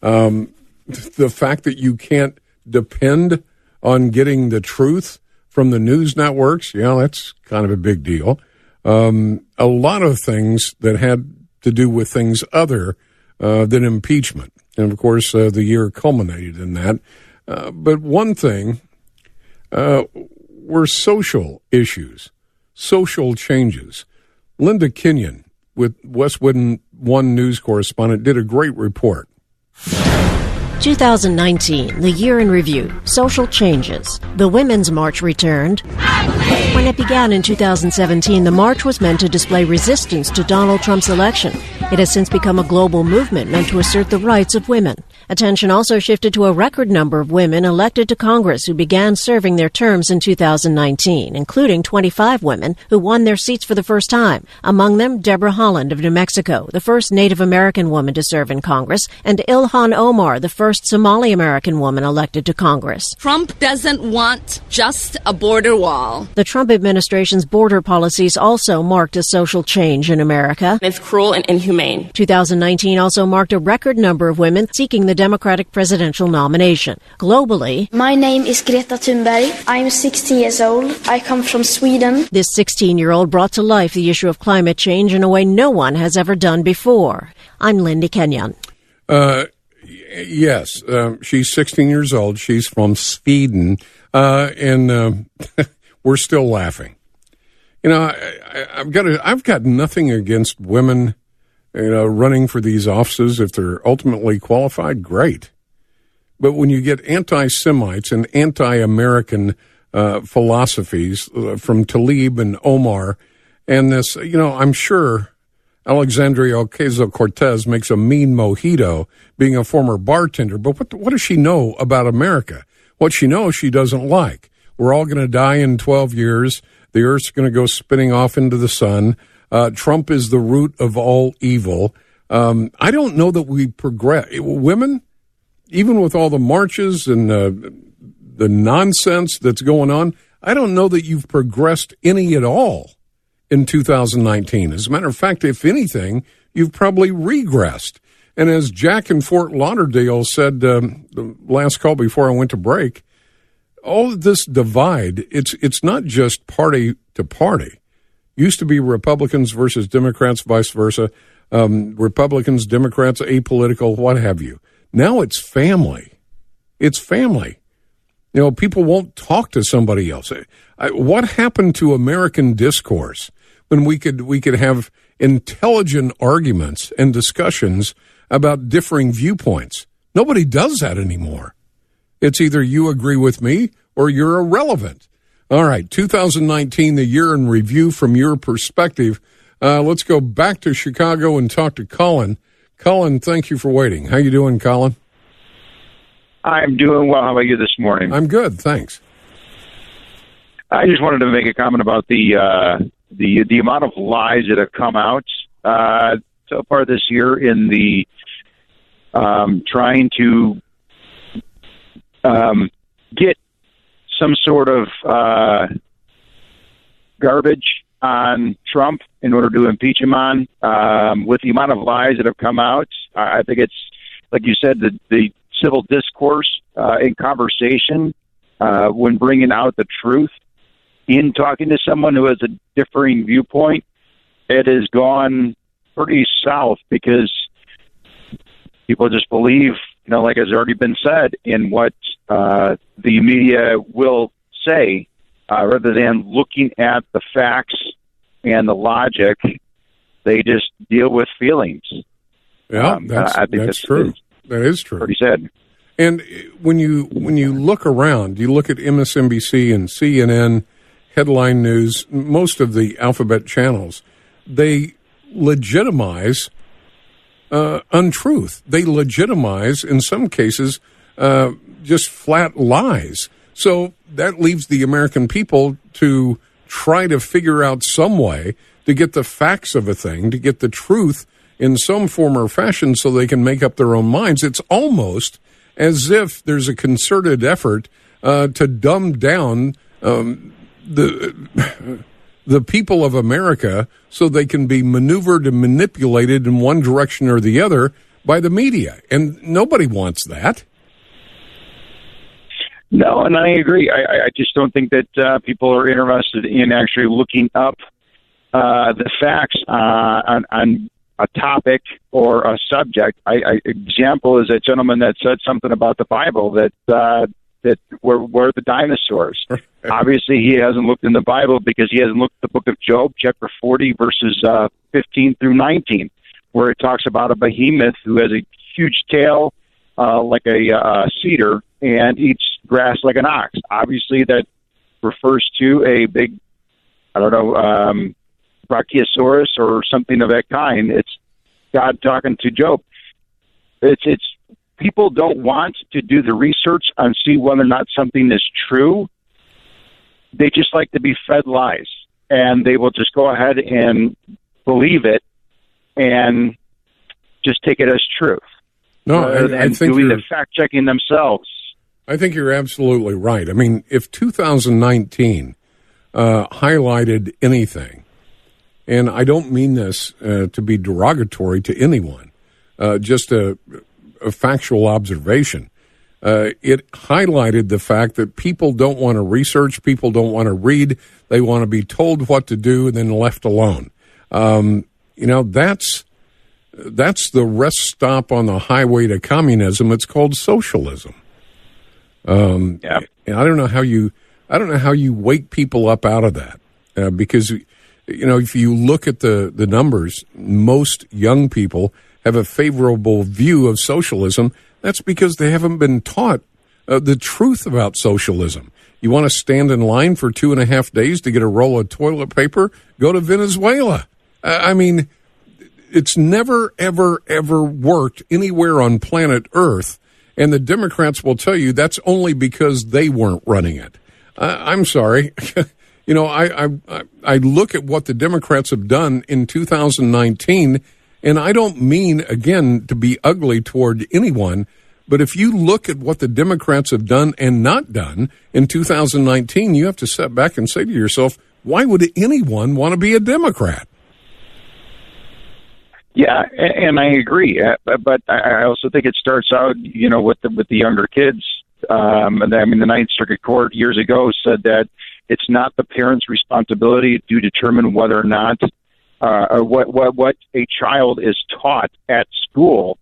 S3: The fact that you can't depend on getting the truth from the news networks, yeah, that's kind of a big deal. A lot of things that had to do with things other than impeachment. And, of course, the year culminated in that. But one thing were social issues, social changes. Linda Kenyon, with Westwood One News correspondent, did a great report.
S11: 2019, the year in review, social changes. The Women's March returned. When it began in 2017, the march was meant to display resistance to Donald Trump's election. It has since become a global movement meant to assert the rights of women. Attention also shifted to a record number of women elected to Congress who began serving their terms in 2019, including 25 women who won their seats for the first time. Among them, Deborah Holland of New Mexico, the first Native American woman to serve in Congress, and Ilhan Omar, the first Somali American woman elected to Congress.
S12: Trump doesn't want just a border wall.
S11: The Trump administration's border policies also marked a social change in America.
S12: It's cruel and inhumane.
S11: 2019 also marked a record number of women seeking the Democratic presidential nomination. Globally,
S13: my name is Greta Thunberg. I'm 16 years old. I come from Sweden.
S11: This 16-year-old brought to life the issue of climate change in a way no one has ever done before. I'm Linda Kenyon.
S3: Yes, she's 16 years old. She's from Sweden, and we're still laughing. You know, I've got nothing against women, running for these offices if they're ultimately qualified. Great, but when you get anti-Semites and anti-American philosophies from Tlaib and Omar, and this, I'm sure Alexandria Ocasio-Cortez makes a mean mojito being a former bartender, but what does she know about America? What she knows she doesn't like. We're all going to die in 12 years. The earth's going to go spinning off into the sun. Trump is the root of all evil. I don't know that we progress. Women, even with all the marches and the nonsense that's going on, I don't know that you've progressed any at all in 2019. As a matter of fact, if anything, you've probably regressed. And as Jack in Fort Lauderdale said the last call before I went to break, all of this divide, it's not just party to party. Used to be Republicans versus Democrats, vice versa. Republicans, Democrats, apolitical, what have you. Now it's family. It's family. People won't talk to somebody else. What happened to American discourse when we could have intelligent arguments and discussions about differing viewpoints? Nobody does that anymore. It's either you agree with me or you're irrelevant. All right, 2019, the year in review from your perspective. Let's go back to Chicago and talk to Colin. Colin, thank you for waiting. How you doing, Colin?
S14: I'm doing well. How about you this morning?
S3: I'm good, thanks.
S14: I just wanted to make a comment about the amount of lies that have come out so far this year in the trying to get some sort of garbage on Trump in order to impeach him on. With the amount of lies that have come out, I think it's, like you said, the civil discourse in conversation when bringing out the truth in talking to someone who has a differing viewpoint, it has gone pretty south because people just believe, like has already been said, in what the media will say rather than looking at the facts and the logic. They just deal with feelings.
S3: Yeah, that's true. That is true.
S14: Pretty sad.
S3: And when you look around, you look at MSNBC and CNN, headline news, most of the alphabet channels, they legitimize untruth. They legitimize, in some cases, just flat lies. So that leaves the American people to try to figure out some way to get the facts of a thing, to get the truth in some form or fashion so they can make up their own minds. It's almost as if there's a concerted effort to dumb down the the people of America so they can be maneuvered and manipulated in one direction or the other by the media. And nobody wants that.
S14: No, and I agree. I just don't think that people are interested in actually looking up the facts on a topic or a subject. Example is a gentleman that said something about the Bible that were the dinosaurs. Obviously, he hasn't looked in the Bible because he hasn't looked at the book of Job, chapter 40, verses 15 through 19, where it talks about a behemoth who has a huge tail like a cedar and eats grass like an ox. Obviously, that refers to a big, Brachiosaurus or something of that kind. It's God talking to Job. It's people don't want to do the research and see whether or not something is true. They just like to be fed lies, and they will just go ahead and believe it and just take it as truth.
S3: No, I think
S14: doing the fact checking themselves.
S3: I think you're absolutely right. I mean, if 2019 highlighted anything, and I don't mean this to be derogatory to anyone, just a factual observation. It highlighted the fact that people don't want to research, people don't want to read, they want to be told what to do and then left alone. That's the rest stop on the highway to communism. It's called socialism. And I don't know how you wake people up out of that, because if you look at the numbers, most young people have a favorable view of socialism. That's because they haven't been taught the truth about socialism. You want to stand in line for 2.5 days to get a roll of toilet paper? Go to Venezuela. It's never, ever, ever worked anywhere on planet Earth, and the Democrats will tell you that's only because they weren't running it. I'm sorry. I look at what the Democrats have done in 2019, and I don't mean, again, to be ugly toward anyone, but if you look at what the Democrats have done and not done in 2019, you have to step back and say to yourself, why would anyone want to be a Democrat?
S14: Yeah, and I agree, but I also think it starts out, with the younger kids. The Ninth Circuit Court years ago said that it's not the parents' responsibility to determine whether or not what a child is taught at school.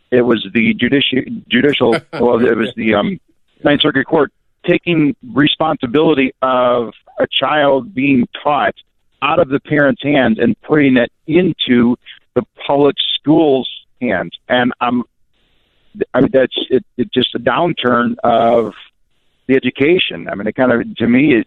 S14: It was the judicial. Well, it was the Ninth Circuit Court taking responsibility of a child being taught out of the parents' hands and putting it into the public schools' hands. And that's just a downturn of the education. It kind of, to me, if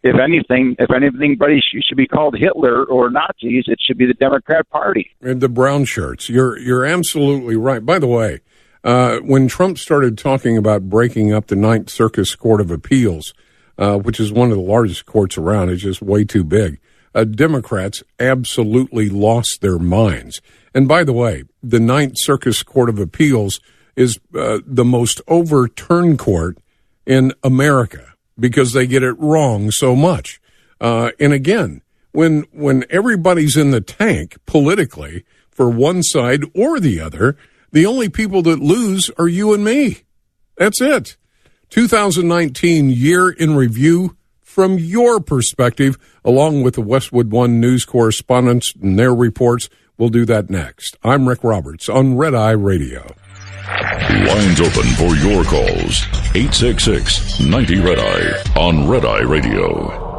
S14: anybody should be called Hitler or Nazis, it should be the Democrat Party.
S3: And the brown shirts. You're absolutely right. By the way, when Trump started talking about breaking up the Ninth Circuit Court of Appeals, which is one of the largest courts around, it's just way too big, Democrats absolutely lost their minds. And by the way, the Ninth Circuit Court of Appeals is the most overturned court in America because they get it wrong so much. And again, when everybody's in the tank politically for one side or the other, the only people that lose are you and me. That's it. 2019 year in review from your perspective, along with the Westwood One news correspondents and their reports. We'll do that next. I'm Rick Roberts on Red Eye Radio.
S2: Lines open for your calls. 866-90-RED-EYE on Red Eye Radio.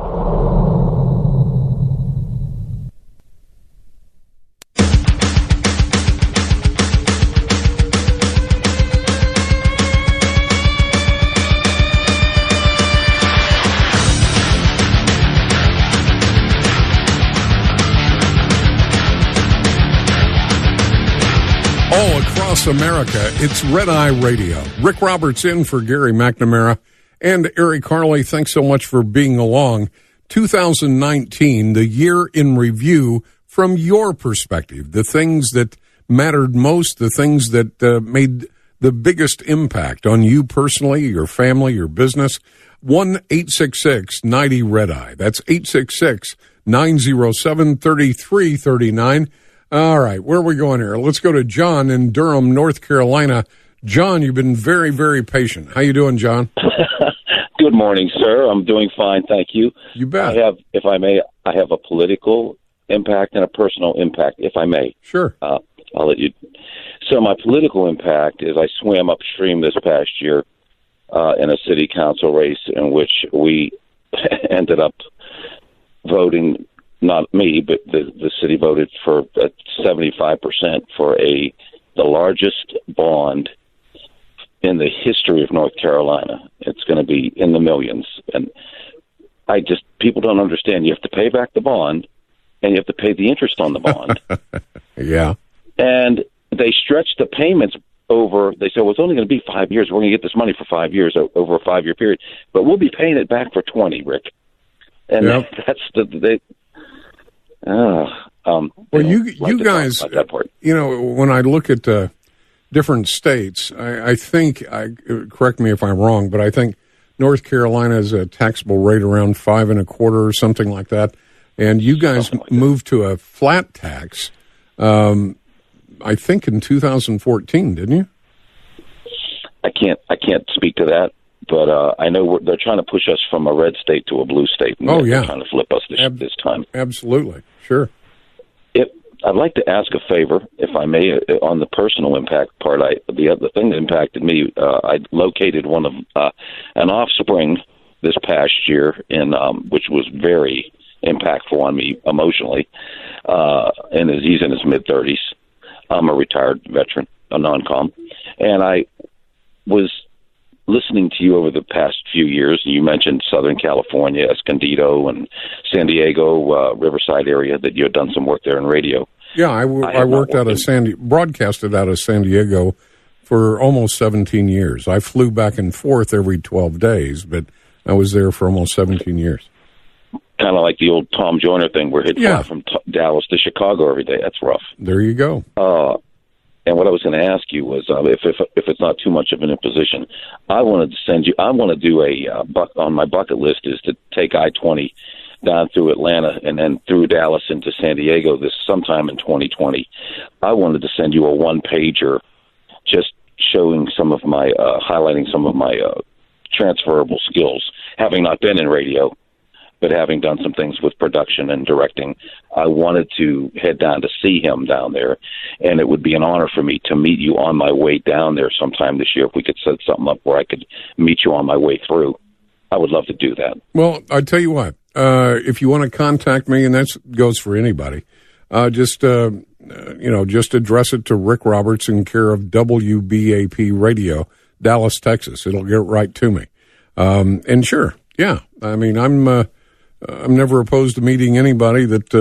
S3: All across America, it's Red Eye Radio. Rick Roberts in for Gary McNamara. And Eric Carley, thanks so much for being along. 2019, the year in review from your perspective, the things that mattered most, the things that made the biggest impact on you personally, your family, your business. 1-866-90-RED-EYE. That's 907-3339. All right, where are we going here? Let's go to John in Durham, North Carolina. John, you've been very, very patient. How you doing, John?
S15: Good morning, sir. I'm doing fine, thank you.
S3: You bet.
S15: If I may, I have a political impact and a personal impact, if I may.
S3: Sure.
S15: I'll let you. So my political impact is I swam upstream this past year in a city council race in which we ended up voting, not me, but the city voted for 75% for the largest bond in the history of North Carolina. It's going to be in the millions. And people don't understand. You have to pay back the bond, and you have to pay the interest on the bond.
S3: Yeah.
S15: And they stretched the payments over. They said, well, it's only going to be 5 years. We're going to get this money for 5 years, over a 5-year period. But we'll be paying it back for 20, Rick. And that's well,
S3: you guys, you know, when I look at different states, I think, correct me if I'm wrong, but I think North Carolina is a taxable rate around 5.25% or something like that. And you guys moved to a flat tax, I think in 2014, didn't you?
S15: I can't speak to that, but I know they're trying to push us from a red state to a blue state. And they're trying to flip us this time.
S3: Absolutely, sure.
S15: I'd like to ask a favor, if I may, on the personal impact part. The thing that impacted me, I located one of an offspring this past year, which was very impactful on me emotionally. And he's in his mid-30s. I'm a retired veteran, a non-com, and I was listening to you over the past few years. You mentioned Southern California, Escondido, and San Diego, Riverside area, that you had done some work there in radio.
S3: Yeah, I worked out of broadcasted out of San Diego for almost 17 years. I flew back and forth every 12 days, but I was there for almost 17 years.
S15: Kind of like the old Tom Joyner thing where he'd fly from Dallas to Chicago every day. That's rough.
S3: There you go.
S15: And what I was going to ask you was, if it's not too much of an imposition, I wanted to send you. I want to do on my bucket list is to take I-20 down through Atlanta and then through Dallas into San Diego sometime in 2020. I wanted to send you a one-pager, just showing highlighting some of my transferable skills, having not been in radio, but having done some things with production and directing. I wanted to head down to see him down there, and it would be an honor for me to meet you on my way down there sometime this year. If we could set something up where I could meet you on my way through, I would love to do that.
S3: Well, I tell you what, if you want to contact me, and that goes for anybody, just address it to Rick Roberts in care of WBAP Radio, Dallas, Texas. It'll get right to me. And sure, yeah, I mean, I'm never opposed to meeting anybody that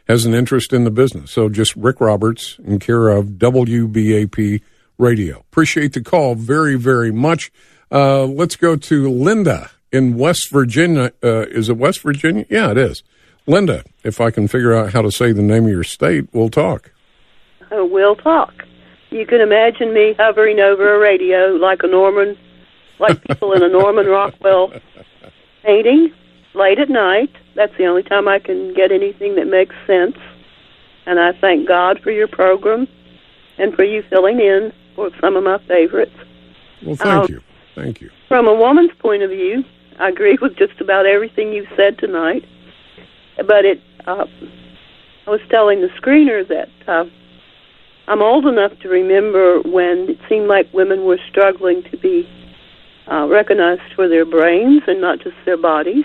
S3: has an interest in the business. So just Rick Roberts in care of WBAP Radio. Appreciate the call very, very much. Let's go to Linda in West Virginia. Is it West Virginia? Yeah, it is. Linda, if I can figure out how to say the name of your state, we'll talk.
S16: We'll talk. You can imagine me hovering over a radio like people in a Norman Rockwell painting late at night. That's the only time I can get anything that makes sense. And I thank God for your program and for you filling in for some of my favorites.
S3: Well, thank you. Thank you.
S16: From a woman's point of view, I agree with just about everything you've said tonight. But I was telling the screener that I'm old enough to remember when it seemed like women were struggling to be recognized for their brains and not just their bodies.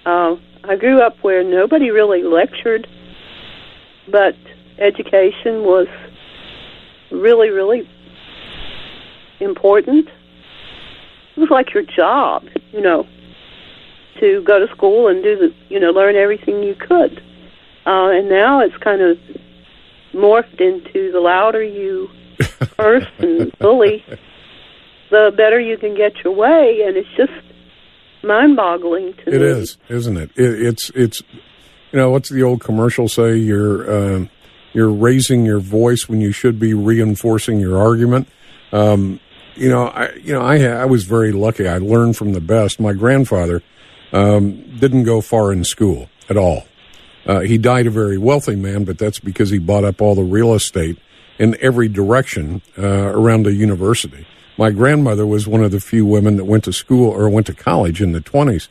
S16: I grew up where nobody really lectured, but education was really, really important. It was like your job, to go to school and learn everything you could. And now it's kind of morphed into the louder you curse and bully, the better you can get your way, and it's just mind-boggling to me.
S3: It is, isn't it? It's what's the old commercial say? You're raising your voice when you should be reinforcing your argument. I was very lucky. I learned from the best. My grandfather didn't go far in school at all. He died a very wealthy man, but that's because he bought up all the real estate in every direction around the university. My grandmother was one of the few women that went to school or went to college in the 20s.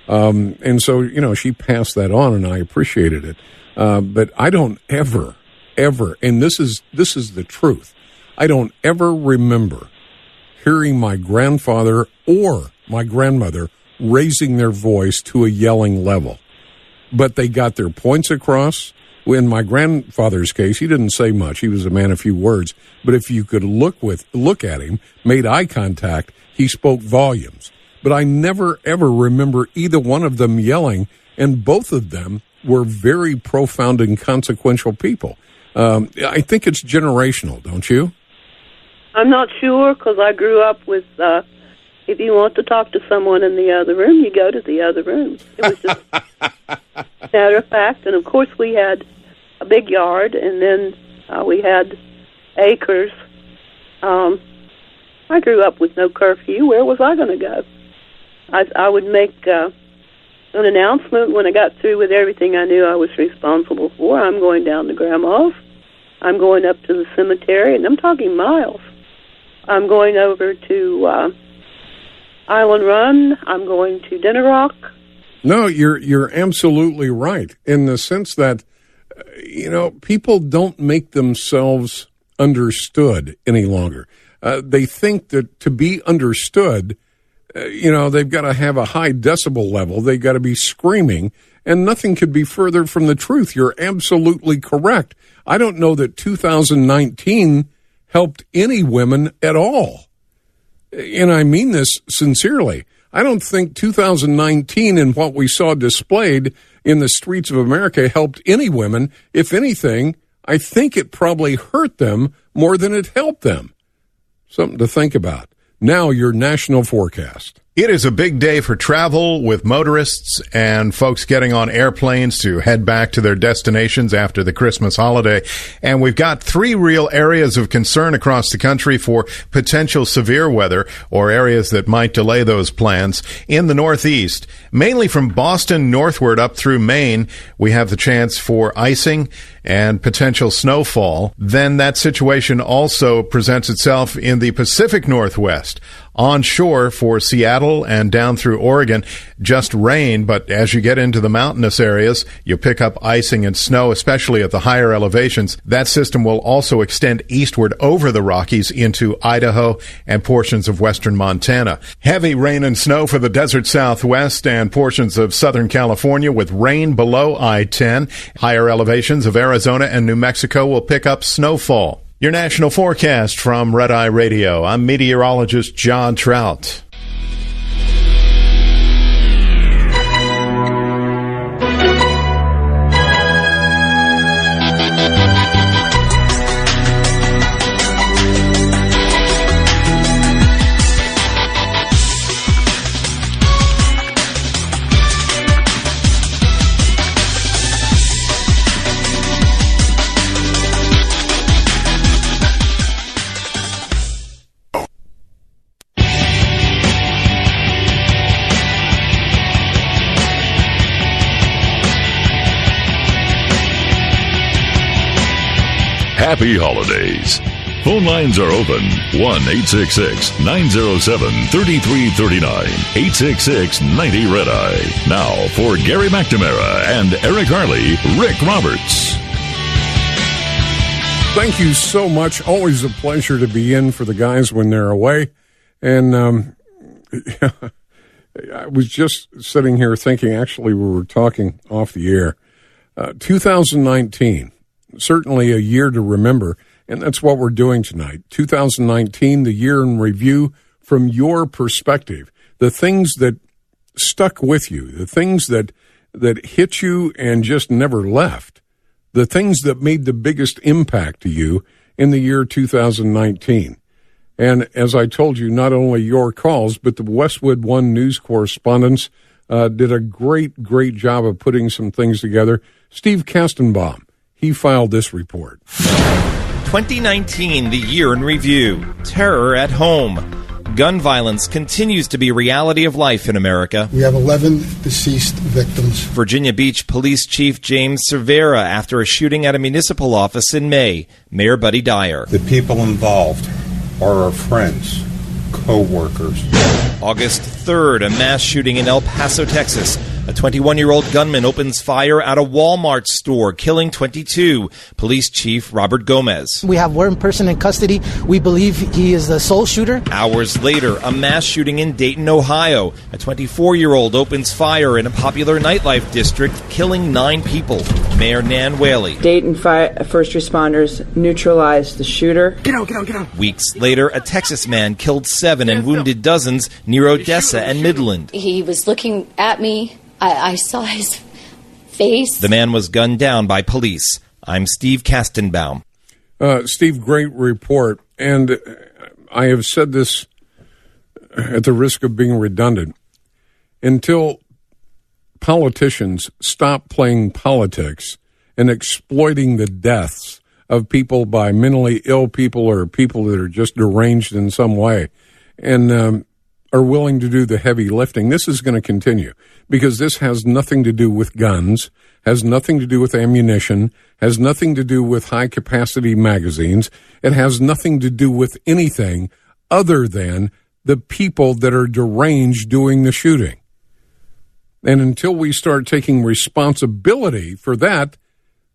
S3: And so, you know, she passed that on, and I appreciated it. But I don't ever, and this is the truth, I don't ever remember hearing my grandfather or my grandmother raising their voice to a yelling level. But they got their points across. In my grandfather's case, he didn't say much. He was a man of few words. But if you could look at him, made eye contact, he spoke volumes. But I never, ever remember either one of them yelling, and both of them were very profound and consequential people. I think it's generational, don't you?
S16: I'm not sure, because I grew up with, if you want to talk to someone in the other room, you go to the other room. It was just matter of fact. And, of course, we had a big yard, and then we had acres. I grew up with no curfew. Where was I going to go? I would make an announcement when I got through with everything I knew I was responsible for. I'm going down to Grandma's. I'm going up to the cemetery, and I'm talking miles. I'm going over to Island Run. I'm going to Dinner Rock. No,
S3: you're absolutely right in the sense that, you know, people don't make themselves understood any longer. They think that to be understood, you know, they've got to have a high decibel level. They've got to be screaming, and nothing could be further from the truth. You're absolutely correct. I don't know that 2019 helped any women at all. And I mean this sincerely. I don't think 2019 and what we saw displayed in the streets of America helped any women. If anything, I think it probably hurt them more than it helped them. Something to think about. Now, your national forecast.
S17: It is a big day for travel with motorists and folks getting on airplanes to head back to their destinations after the Christmas holiday. And we've got 3 real areas of concern across the country for potential severe weather or areas that might delay those plans. In the Northeast, mainly from Boston northward up through Maine, we have the chance for icing and potential snowfall. Then that situation also presents itself in the Pacific Northwest. Onshore for Seattle and down through Oregon, just rain, but as you get into the mountainous areas, you pick up icing and snow, especially at the higher elevations. That system will also extend eastward over the Rockies into Idaho and portions of western Montana. Heavy rain and snow for the desert Southwest and portions of Southern California with rain below I-10. Higher elevations of Arizona and New Mexico will pick up snowfall. Your national forecast from Red Eye Radio. I'm meteorologist John Trout.
S2: Happy holidays. Phone lines are open. 1-866-907-3339. 866-90-RED-EYE. Now for Gary McNamara and Eric Harley, Rick Roberts.
S3: Thank you so much. Always a pleasure to be in for the guys when they're away. And I was just sitting here thinking, actually, we were talking off the air. 2019. Certainly a year to remember, and that's what we're doing tonight. 2019, the year in review from your perspective. The things that stuck with you, the things that hit you and just never left, the things that made the biggest impact to you in the year 2019. And as I told you, not only your calls, but the Westwood One news correspondents did a great, great job of putting some things together. Steve Kastenbaum. He filed this report.
S19: 2019, the year in review. Terror at home. Gun violence continues to be a reality of life in America.
S20: We have 11 deceased victims.
S19: Virginia Beach Police Chief James Cervera after a shooting at a municipal office in May. Mayor Buddy Dyer.
S21: The people involved are our friends, co-workers.
S19: August 3rd, a mass shooting in El Paso, Texas. A 21-year-old gunman opens fire at a Walmart store, killing 22. Police Chief Robert Gomez.
S22: We have one person in custody. We believe he is the sole shooter.
S19: Hours later, a mass shooting in Dayton, Ohio. A 24-year-old opens fire in a popular nightlife district, killing 9 people. Mayor Nan Whaley.
S25: Dayton first responders neutralized the shooter.
S22: Get out.
S19: Weeks later, a Texas man killed 7 and wounded dozens near Odessa and Midland.
S26: He was looking at me. I saw his face.
S19: The man was gunned down by police. I'm Steve Kastenbaum.
S3: Steve, great report. And I have said this at the risk of being redundant. Until politicians stop playing politics and exploiting the deaths of people by mentally ill people or people that are just deranged in some way and are willing to do the heavy lifting, this is going to continue, because this has nothing to do with guns, has nothing to do with ammunition, has nothing to do with high-capacity magazines. It has nothing to do with anything other than the people that are deranged doing the shooting. And until we start taking responsibility for that,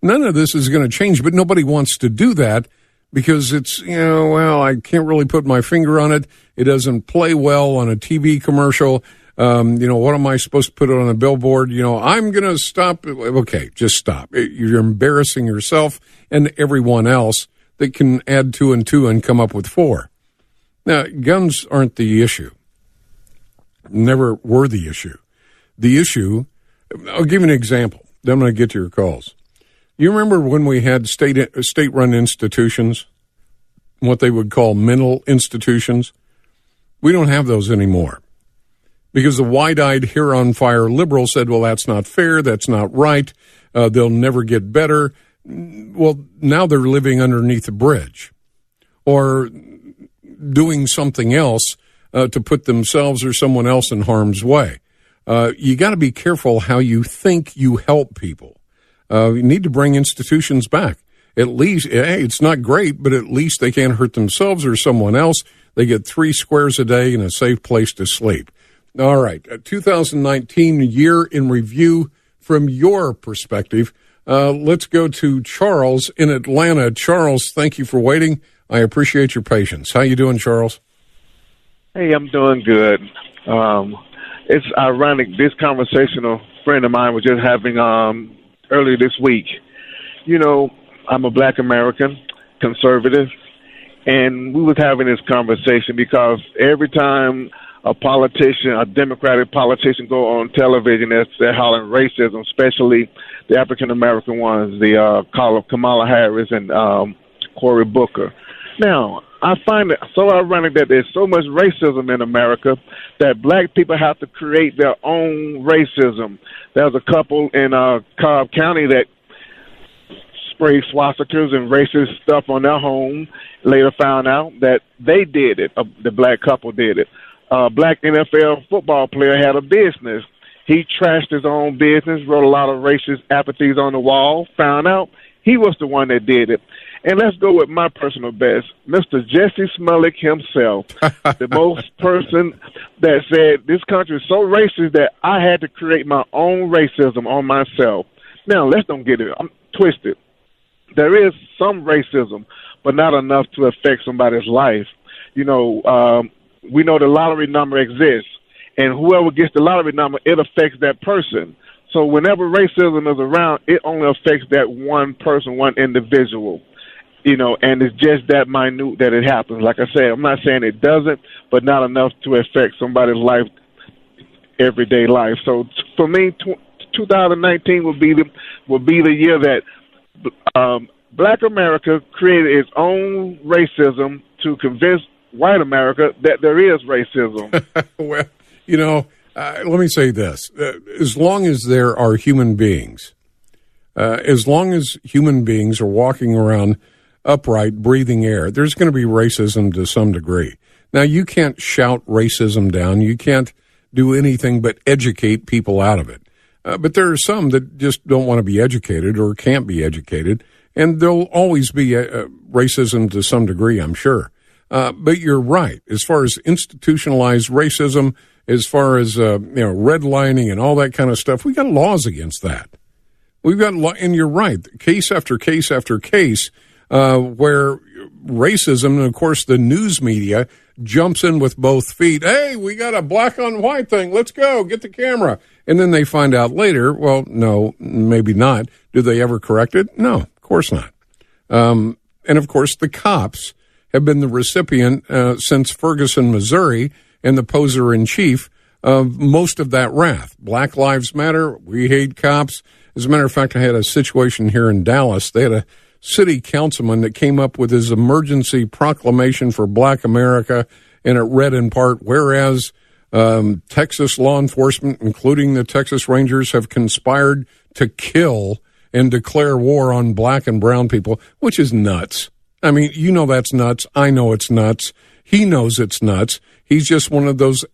S3: none of this is going to change. But nobody wants to do that because it's, I can't really put my finger on it. It doesn't play well on a TV commercial. What am I supposed to put on a billboard? I'm going to stop. Okay, just stop. You're embarrassing yourself and everyone else that can add 2 and 2 and come up with 4. Now, guns aren't the issue. Never were the issue. The issue, I'll give you an example. Then I'm going to get to your calls. You remember when we had state-run institutions, what they would call mental institutions? We don't have those anymore. Because the wide-eyed, hair-on-fire liberal said, well, that's not fair, that's not right, they'll never get better. Well, now they're living underneath a bridge or doing something else to put themselves or someone else in harm's way. You got to be careful how you think you help people. You need to bring institutions back. At least, it's not great, but at least they can't hurt themselves or someone else. They get 3 squares a day and a safe place to sleep. All right, 2019 year in review from your perspective. Let's go to Charles in Atlanta. Charles, thank you for waiting. I appreciate your patience. How you doing, Charles?
S27: Hey, I'm doing good. It's ironic. This conversation a friend of mine was just having earlier this week. I'm a black American, conservative, and we was having this conversation because every time a politician, a Democratic politician, go on television, they're hollering racism, especially the African-American ones, the call of Kamala Harris and Cory Booker. Now, I find it so ironic that there's so much racism in America that black people have to create their own racism. There's a couple in Cobb County that sprayed swastikas and racist stuff on their home. Later found out that they did it. The black couple did it. Black NFL football player had a business. He trashed his own business, wrote a lot of racist apathies on the wall, found out he was the one that did it. And let's go with my personal best, Mr. Jesse Smollett himself, the most person that said this country is so racist that I had to create my own racism on myself. Now, let's don't get it twisted. There is some racism, but not enough to affect somebody's life. We know the lottery number exists, and whoever gets the lottery number, it affects that person. So whenever racism is around, it only affects that one person, one individual. And it's just that minute that it happens. Like I said, I'm not saying it doesn't, but not enough to affect somebody's life, everyday life. So for me, 2019 will be the year that Black America created its own racism to convince white America that there is racism.
S3: Well, let me say this. As long as there are human beings, as long as human beings are walking around upright, breathing air, there's going to be racism to some degree. Now, you can't shout racism down. You can't do anything but educate people out of it. But there are some that just don't want to be educated or can't be educated, and there'll always be racism to some degree, I'm sure. But you're right. As far as institutionalized racism, as far as redlining and all that kind of stuff, we got laws against that. We've got, and you're right, case after case after case, where racism, and of course the news media, jumps in with both feet. Hey, we got a black on white thing. Let's go. Get the camera. And then they find out later, well, no, maybe not. Do they ever correct it? No, of course not. And of course, the cops have been the recipient since Ferguson, Missouri, and the poser in chief of most of that wrath. Black Lives Matter. We hate cops. As a matter of fact, I had a situation here in Dallas. They had a city councilman that came up with his emergency proclamation for Black America, and it read in part, whereas Texas law enforcement, including the Texas Rangers, have conspired to kill and declare war on black and brown people, which is nuts. I mean, you know that's nuts. I know it's nuts. He knows it's nuts. He's just one of those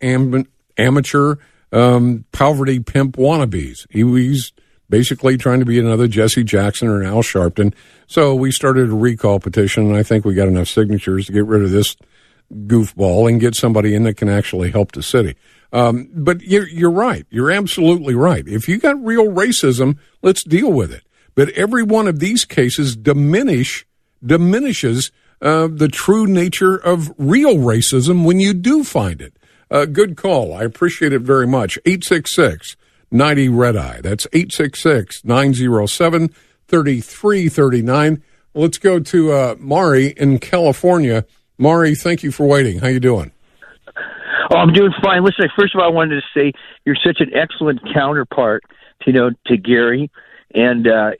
S3: amateur poverty pimp wannabes. He's basically trying to be another Jesse Jackson or an Al Sharpton. So we started a recall petition, and I think we got enough signatures to get rid of this goofball and get somebody in that can actually help the city. But you're right. You're absolutely right. If you got real racism, let's deal with it. But every one of these cases diminishes the true nature of real racism when you do find it. Good call. I appreciate it very much. 866-90-RED-EYE. That's 866-907-3339. Let's go to Mari in California. Mari, thank you for waiting. How you doing?
S1: Oh, I'm doing fine. Listen, first of all, I wanted to say you're such an excellent counterpart, to Gary and I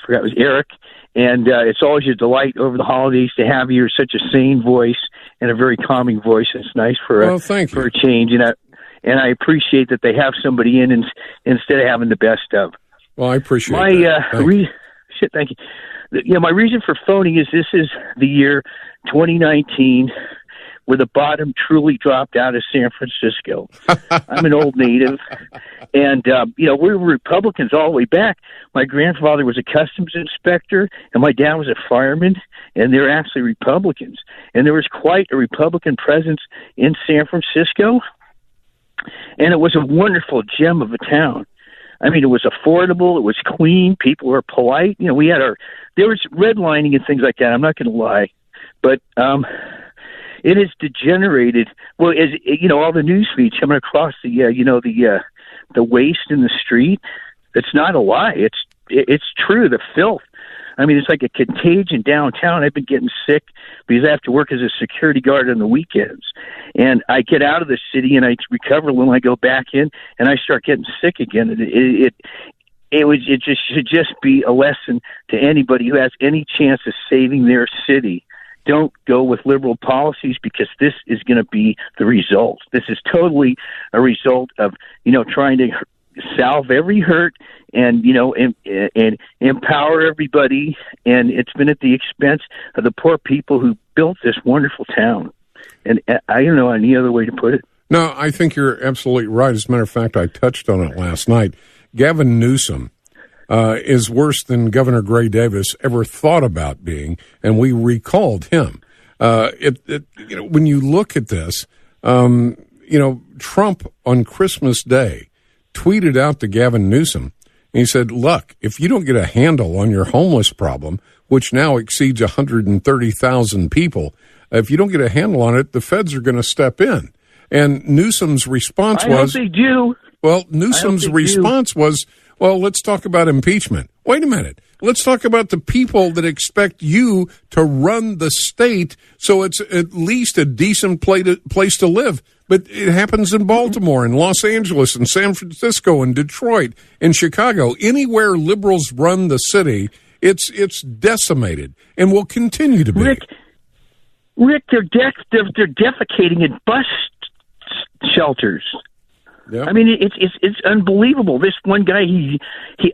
S1: forgot it was Eric. And it's always a delight over the holidays to have you. You're such a sane voice and a very calming voice. It's nice for a change. And I appreciate that they have somebody in instead of having the best of.
S3: Well, I appreciate that.
S1: Thank you. My reason for phoning is this is the year 2019 where the bottom truly dropped out of San Francisco. I'm an old native, and we were Republicans all the way back. My grandfather was a customs inspector, and my dad was a fireman, and they're actually Republicans. And there was quite a Republican presence in San Francisco, and it was a wonderful gem of a town. I mean, it was affordable, it was clean, people were polite. There was redlining and things like that, I'm not going to lie. But it has degenerated. Well, as all the news feeds coming across the waste in the street. It's not a lie. It's true. The filth. I mean, it's like a contagion downtown. I've been getting sick because I have to work as a security guard on the weekends, and I get out of the city and I recover when I go back in, and I start getting sick again. It should just be a lesson to anybody who has any chance of saving their city. Don't go with liberal policies because this is going to be the result. This is totally a result of, trying to salve every hurt and empower everybody. And it's been at the expense of the poor people who built this wonderful town. And I don't know any other way to put it.
S3: No, I think you're absolutely right. As a matter of fact, I touched on it last night. Gavin Newsom is worse than Governor Gray Davis ever thought about being, and we recalled him. When you look at this, Trump on Christmas Day tweeted out to Gavin Newsom, and he said, look, if you don't get a handle on your homeless problem, which now exceeds 130,000 people, if you don't get a handle on it, the feds are going to step in. And Newsom's response was...
S1: I hope they do.
S3: Well, Newsom's response was, well, let's talk about impeachment. Wait a minute. Let's talk about the people that expect you to run the state so it's at least a decent place to live. But it happens in Baltimore, in Los Angeles, in San Francisco, in Detroit, in Chicago. Anywhere liberals run the city, it's decimated and will continue to be.
S1: Rick, they're defecating in bus shelters.
S3: Yep.
S1: I mean, it's unbelievable. This one guy,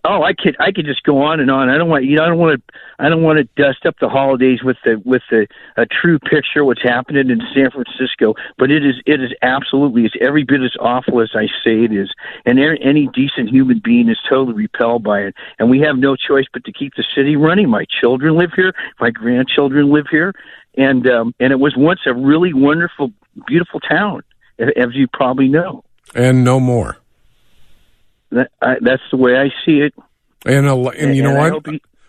S1: I could just go on and on. I don't want to dust up the holidays with a true picture of what's happening in San Francisco. But it is absolutely, it's every bit as awful as I say it is. And any decent human being is totally repelled by it. And we have no choice but to keep the city running. My children live here. My grandchildren live here. And it was once a really wonderful, beautiful town, as you probably know.
S3: And no more.
S1: That's the way I see it.
S3: And you know what?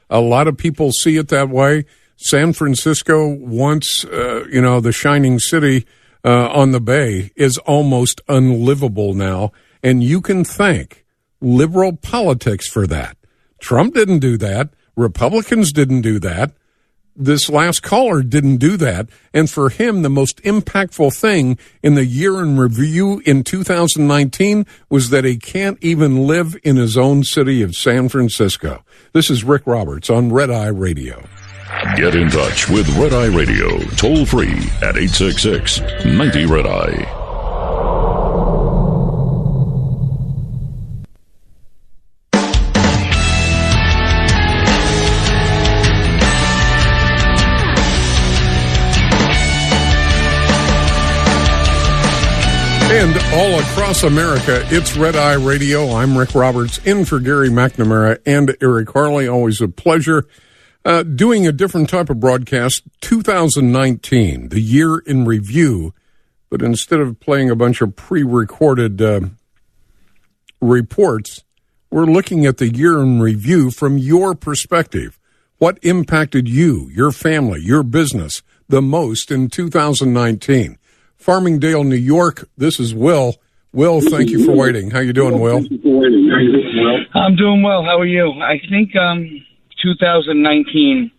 S3: A lot of people see it that way. San Francisco, once, the shining city on the bay, is almost unlivable now. And you can thank liberal politics for that. Trump didn't do that. Republicans didn't do that. This last caller didn't do that. And for him, the most impactful thing in the year in review in 2019 was that he can't even live in his own city of San Francisco. This is Rick Roberts on Red Eye Radio.
S2: Get in touch with Red Eye Radio, toll free at 866-90-RED-EYE.
S3: And all across America, it's Red Eye Radio. I'm Rick Roberts, in for Gary McNamara and Eric Harley. Always a pleasure. Doing a different type of broadcast, 2019, the year in review. But instead of playing a bunch of pre-recorded reports, we're looking at the year in review from your perspective. What impacted you, your family, your business the most in 2019? Farmingdale, New York, this is Will. Will, thank you for waiting. How you doing, Will?
S4: I'm doing well. How are you? I think 2019,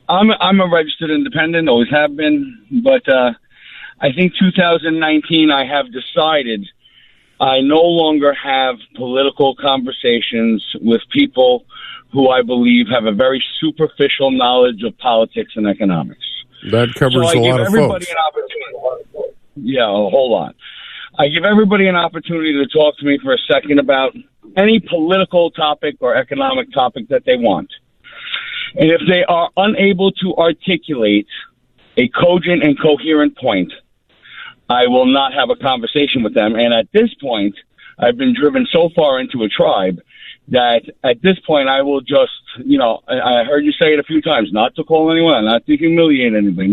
S4: I'm a registered independent, always have been, but I think 2019 I have decided I no longer have political conversations with people who I believe have a very superficial knowledge of politics and economics.
S3: That covers a lot of folks.
S4: Yeah, hold on. I give everybody an opportunity to talk to me for a second about any political topic or economic topic that they want. And if they are unable to articulate a cogent and coherent point, I will not have a conversation with them. And at this point, I've been driven so far into a tribe that at this point I will just, I heard you say it a few times, not to call anyone, not to humiliate anybody,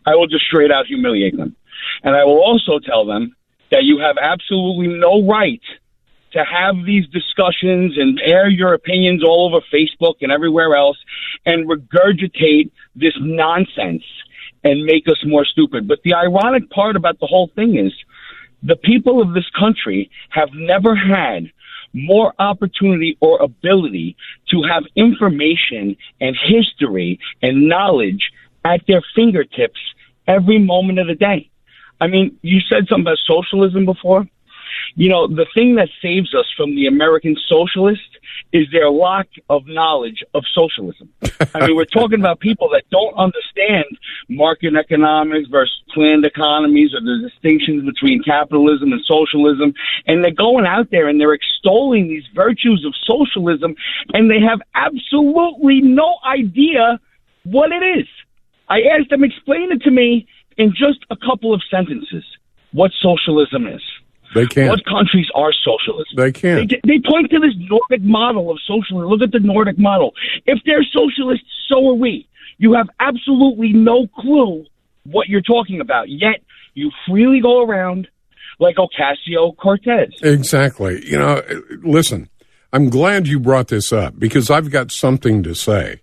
S4: I will just straight out humiliate them. And I will also tell them that you have absolutely no right to have these discussions and air your opinions all over Facebook and everywhere else and regurgitate this nonsense and make us more stupid. But the ironic part about the whole thing is the people of this country have never had more opportunity or ability to have information and history and knowledge at their fingertips every moment of the day. I mean, you said something about socialism before. The thing that saves us from the American socialist is their lack of knowledge of socialism. I mean, we're talking about people that don't understand market economics versus planned economies or the distinctions between capitalism and socialism. And they're going out there and they're extolling these virtues of socialism, and they have absolutely no idea what it is. I asked them, explain it to me in just a couple of sentences what socialism is.
S3: They can't.
S4: What countries are socialist?
S3: They can't.
S4: They point to this Nordic model of socialism. Look at the Nordic model. If they're socialists, so are we. You have absolutely no clue what you're talking about, yet you freely go around like Ocasio-Cortez.
S3: Exactly. Listen, I'm glad you brought this up because I've got something to say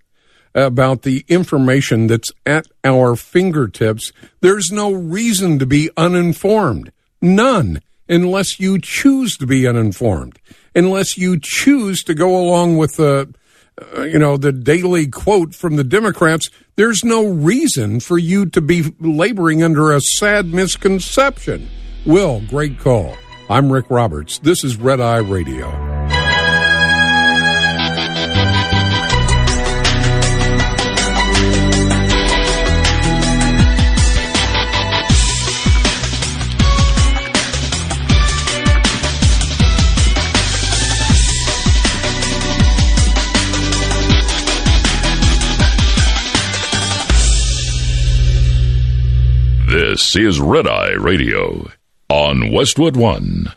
S3: about the information that's at our fingertips. There's no reason to be uninformed. None. Unless you choose to be uninformed. Unless you choose to go along with the daily quote from the Democrats, there's no reason for you to be laboring under a sad misconception. Will, great call. I'm Rick Roberts. This is Red Eye Radio.
S2: This is Red Eye Radio on Westwood One.